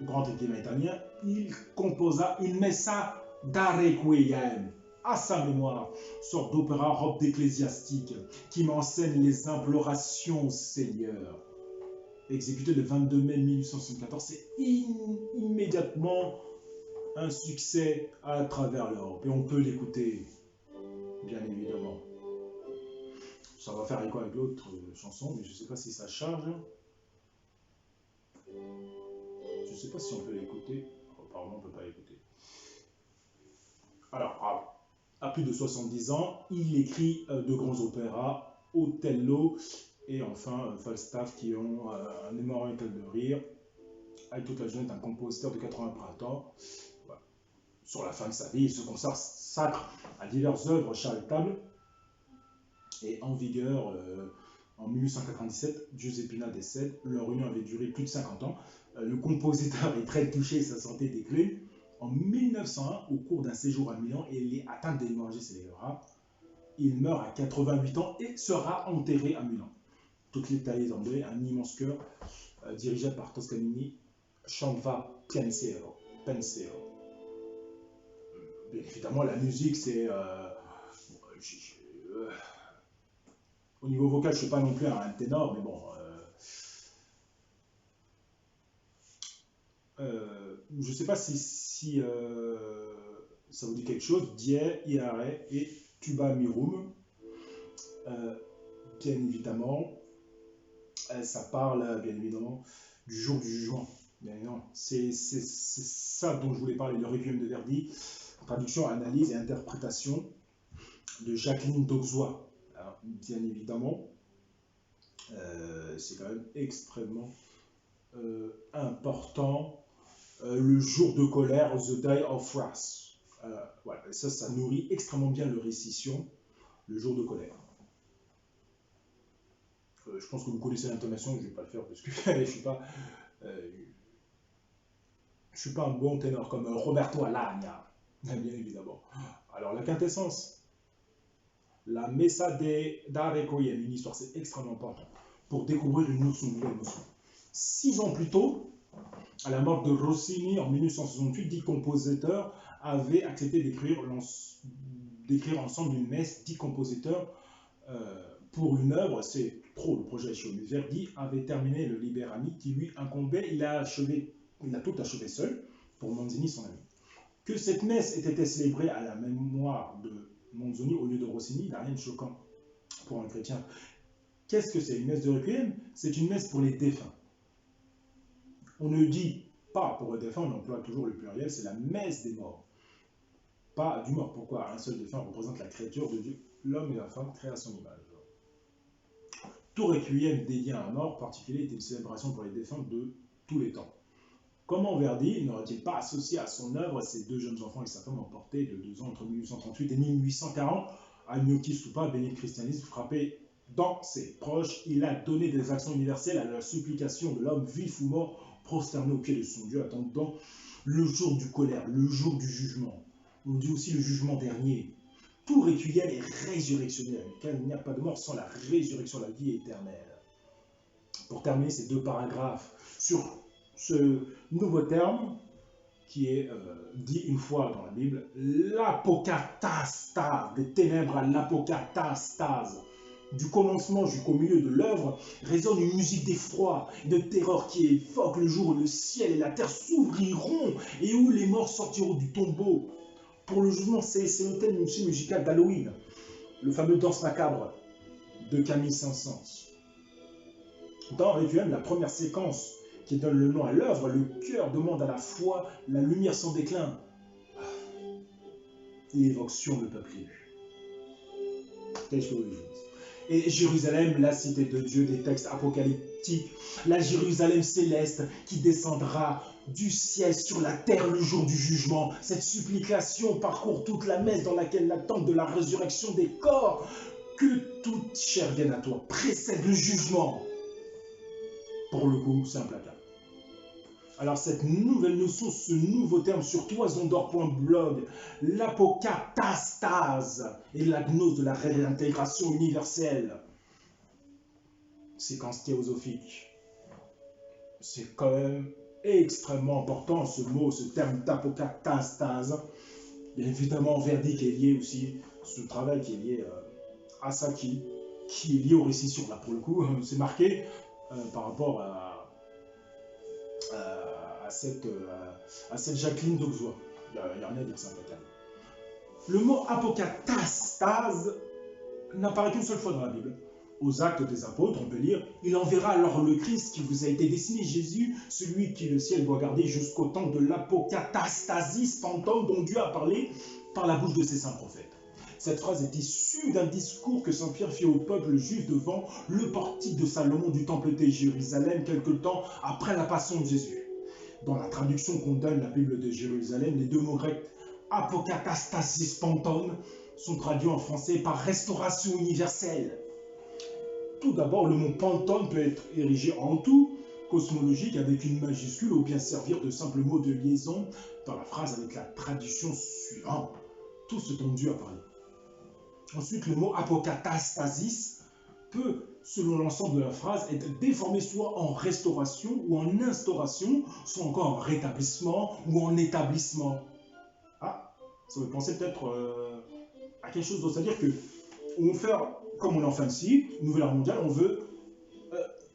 grand écrivain italien, il composa une Messa da Requiem à sa mémoire, sorte d'opéra robe d'ecclésiastique qui m'enseigne les implorations au Seigneur. Exécuté le 22 mai 1874, c'est immédiatement un succès à travers l'Europe. Et on peut l'écouter, bien évidemment. Ça va faire écho avec l'autre chanson, mais je ne sais pas si ça charge. Je ne sais pas si on peut l'écouter. Apparemment, on ne peut pas l'écouter. Alors, à plus de 70 ans, il écrit de grands opéras, Othello et enfin Falstaff, qui ont un mémorial de rire. Avec toute la jeunesse d'un compositeur de 80 printemps. Voilà. Sur la fin de sa vie, il se consacre à diverses œuvres charitables. Et en vigueur, en 1897, Giuseppina décède. Leur union avait duré plus de 50 ans. Le compositeur est très touché, sa santé décline. En 1901, au cours d'un séjour à Milan, il est atteint d'hémorragie cérébrale. Il meurt à 88 ans et sera enterré à Milan. Toute l'Italie est endeuillée, un immense chœur dirigé par Toscanini Chanva Pensero. Pensero. Bien évidemment, la musique, c'est... au niveau vocal, je ne suis pas non plus un ténor, mais bon... je ne sais pas si ça vous dit quelque chose. Die, Iare et Tuba Mirum. Bien évidemment, ça parle, bien évidemment, du jour du jugement. C'est ça dont je voulais parler, le Requiem de Verdi, traduction, analyse et interprétation de Jacqueline d'Auxois. Bien évidemment, c'est quand même extrêmement important. Le jour de colère, The Day of Wrath. Voilà, ça nourrit extrêmement bien le récit, le jour de colère. Je pense que vous connaissez l'intonation, je ne vais pas le faire parce que je ne suis pas... je suis pas un bon ténor comme Roberto Alagna, bien évidemment. Alors la quintessence, la Messa da Requiem, une histoire, c'est extrêmement important pour découvrir une nouvelle notion. 6 ans plus tôt, à la mort de Rossini en 1968, 10 compositeurs avaient accepté d'écrire ensemble une messe. 10 compositeurs pour une œuvre, c'est trop le projet échoué. Verdi avait terminé le Liberami qui lui incombait, il a tout achevé seul pour Manzoni, son ami. Que cette messe ait été célébrée à la mémoire de Manzoni au lieu de Rossini, il n'a rien de choquant pour un chrétien. Qu'est-ce que c'est une messe de requiem? C'est une messe pour les défunts. On ne dit pas pour les défunts, on emploie toujours le pluriel, c'est la messe des morts. Pas du mort. Pourquoi? Un seul défunt représente la créature de Dieu, l'homme et la femme créés à son image. Tout requiem dédié à un mort particulier est une célébration pour les défunts de tous les temps. Comment Verdi n'aurait-il pas associé à son œuvre ses 2 jeunes enfants et sa femme emportés de 2 ans entre 1838 et 1840 à Gnocchi Stupa, béni de christianisme, frappé dans ses proches? Il a donné des actions universelles à la supplication de l'homme vif ou mort, prosterné au pied de son Dieu, attendant le jour du colère, le jour du jugement. On dit aussi le jugement dernier. Tout requiem est résurrectionnel, car il n'y a pas de mort sans la résurrection, la vie éternelle. Pour terminer ces 2 paragraphes sur ce nouveau terme qui est dit une fois dans la Bible, l'apocatastase, des ténèbres à l'apocatastase. Du commencement jusqu'au milieu de l'œuvre résonne une musique d'effroi et de terreur qui évoque le jour où le ciel et la terre s'ouvriront et où les morts sortiront du tombeau. Pour le jugement, c'est le thème musical d'Halloween, le fameux Danse macabre de Camille Saint-Saëns. Dans Requiem, la première séquence qui donne le nom à l'œuvre, le cœur demande à la foi la lumière sans déclin. L'évocation le peuple élu. Qu'est-ce que vous dites? Et Jérusalem, la cité de Dieu, des textes apocalyptiques, la Jérusalem céleste qui descendra du ciel sur la terre le jour du jugement. Cette supplication parcourt toute la messe dans laquelle l'attente de la résurrection des corps, que toute chair vienne à toi, précède le jugement. Pour le coup, c'est implacable. Alors cette nouvelle notion, ce nouveau terme sur toisondor.blog, l'apocatastase et la gnose de la réintégration universelle, séquence théosophique, c'est quand même extrêmement important ce mot, ce terme d'apocatastase. Bien évidemment, Verdi qui est lié aussi, ce travail qui est lié à ça, qui est lié au récit sur là pour le coup, c'est marqué par rapport à cette Jacqueline d'Auxois. Il n'y a rien à dire, c'est impeccable. Le mot apocatastase n'apparaît qu'une seule fois dans la Bible. Aux Actes des Apôtres, on peut lire « Il enverra alors le Christ qui vous a été destiné, Jésus, celui qui le ciel doit garder jusqu'au temps de l'apocatastasis fantôme dont Dieu a parlé par la bouche de ses saints prophètes. » Cette phrase est issue d'un discours que saint Pierre fit au peuple juif devant le portique de Salomon du temple de Jérusalem quelque temps après la passion de Jésus. Dans la traduction qu'on donne la Bible de Jérusalem, les 2 mots grecs apokatastasis panton sont traduits en français par restauration universelle. Tout d'abord, le mot panton peut être érigé en tout, cosmologique avec une majuscule ou bien servir de simple mot de liaison dans la phrase avec la traduction suivante. Tout ce dont Dieu a parlé. Ensuite, le mot apokatastasis peut selon l'ensemble de la phrase, être déformé soit en restauration ou en instauration, soit encore en rétablissement ou en établissement. Ah, ça veut penser peut-être à quelque chose d'autre. C'est-à-dire que on veut faire, comme on est en fin de cycle, nouvelle ère mondiale, on veut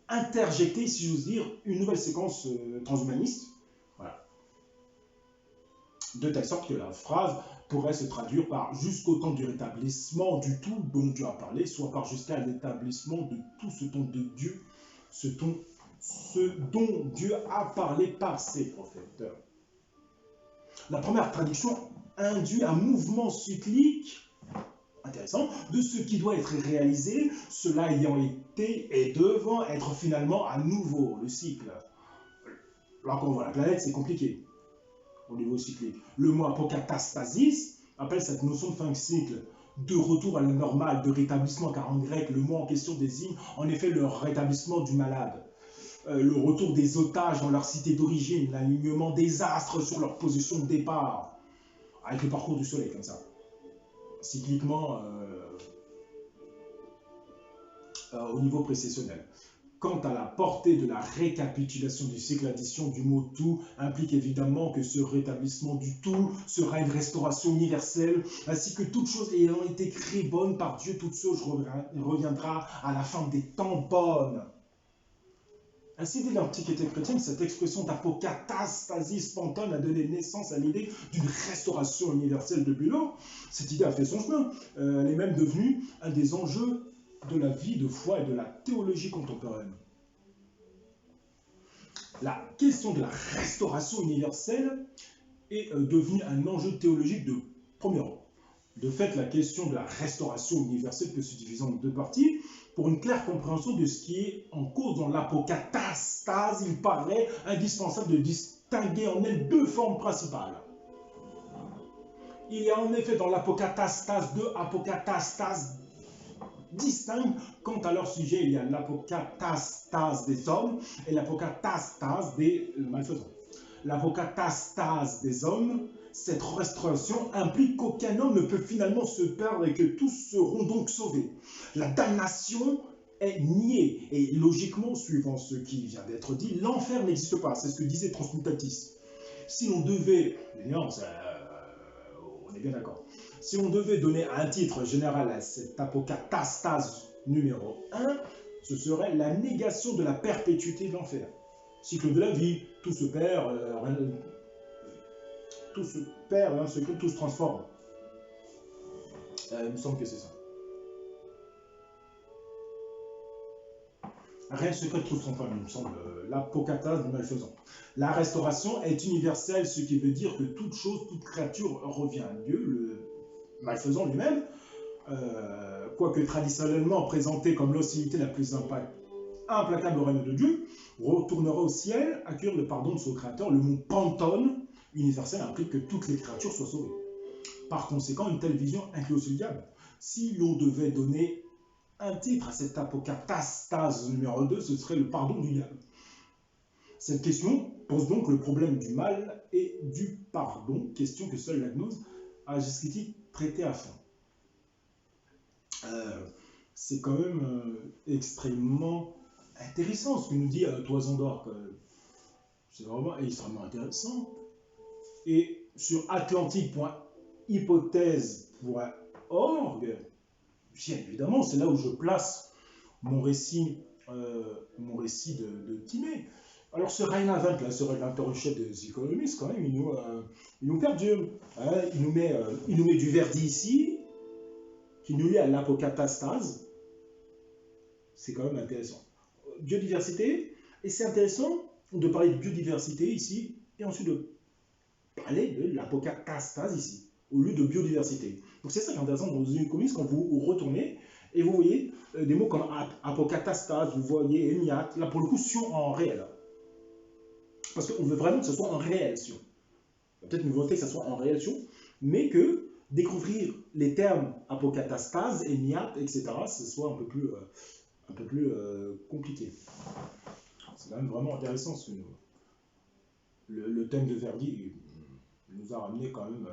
interjecter, si j'ose dire, une nouvelle séquence transhumaniste. Voilà. De telle sorte que la phrase pourrait se traduire par jusqu'au temps du rétablissement du tout dont Dieu a parlé, soit par jusqu'à l'établissement de tout ce dont de Dieu, ce dont Dieu a parlé par ses prophètes. La première traduction induit un mouvement cyclique intéressant de ce qui doit être réalisé, cela ayant été et devant être finalement à nouveau le cycle. Là, quand on voit la planète, c'est compliqué au niveau cyclique. Le mot apokatastasis appelle cette notion de fin de cycle, de retour à la normale, de rétablissement, car en grec, le mot en question désigne en effet le rétablissement du malade. Le retour des otages dans leur cité d'origine, l'alignement des astres sur leur position de départ, avec le parcours du soleil, comme ça. Cycliquement, au niveau précessionnel. Quant à la portée de la récapitulation du cycle, l'addition du mot tout implique évidemment que ce rétablissement du tout sera une restauration universelle, ainsi que toute chose ayant été créée bonne par Dieu, toute chose reviendra à la fin des temps bonnes. Ainsi, dès l'Antiquité chrétienne, cette expression d'apokatastasis pantone a donné naissance à l'idée d'une restauration universelle depuis lors. Cette idée a fait son chemin. Elle est même devenue un des enjeux de la vie de foi et de la théologie contemporaine. La question de la restauration universelle est devenue un enjeu théologique de premier ordre. De fait, la question de la restauration universelle peut se diviser en deux parties. Pour une claire compréhension de ce qui est en cause dans l'apokatastase, il paraît indispensable de distinguer en elle deux formes principales. Il y a en effet dans l'apokatastase deux apokatastases distinctes. Quant à leur sujet, il y a l'apokatastase des hommes et l'apokatastase des malfaisants. L'apokatastase des hommes, cette restauration implique qu'aucun homme ne peut finalement se perdre et que tous seront donc sauvés. La damnation est niée et logiquement, suivant ce qui vient d'être dit, l'enfer n'existe pas. C'est ce que disait Transmutatis. Si l'on devait, on est bien d'accord, si on devait donner un titre général à cette apokatastase numéro 1, ce serait la négation de la perpétuité de l'enfer. Cycle de la vie, tout se perd, tout se perd, rien ne se crée, tout se transforme. Il me semble que c'est ça. Rien ne se crée, tout se transforme, il me semble. L'apokatase du malfaisant. La restauration est universelle, ce qui veut dire que toute chose, toute créature revient à Dieu, le malfaisant lui-même, quoique traditionnellement présenté comme l'hostilité la plus implacable au règne de Dieu, retournera au ciel, accueillir le pardon de son créateur. Le mot pantone universel implique que toutes les créatures soient sauvées. Par conséquent, une telle vision inclut aussi le diable. Si l'on devait donner un titre à cette apokatastase numéro 2, ce serait le pardon du diable. Cette question pose donc le problème du mal et du pardon, question que seule la gnose a jusqu'ici traitée à fond. C'est quand même extrêmement intéressant ce que nous dit Toison d'Or. C'est vraiment extrêmement intéressant. Et sur atlantique.hypothèse.org, bien évidemment, c'est là où je place mon récit de Timée. Alors ce Raina 20, là, ce rédacteur en chef des économistes, quand même, il nous perdure. Hein, il nous met du Verdi ici, qui nous lie à l'apokatastase. C'est quand même intéressant. Biodiversité, et c'est intéressant de parler de biodiversité ici, et ensuite de parler de l'apokatastase ici, au lieu de biodiversité. Donc c'est ça qui est intéressant dans les économistes, quand vous retournez, et vous voyez des mots comme apokatastase, vous voyez émiat, là pour le coup, sion en réel. Parce qu'on veut vraiment que ce soit en réel sion. Peut-être une volonté que ce soit en réel sion, mais que découvrir les termes apokatastase, émiat, etc., ce soit un peu plus compliqué. C'est quand même vraiment intéressant ce que le thème de Verdi nous a ramené quand même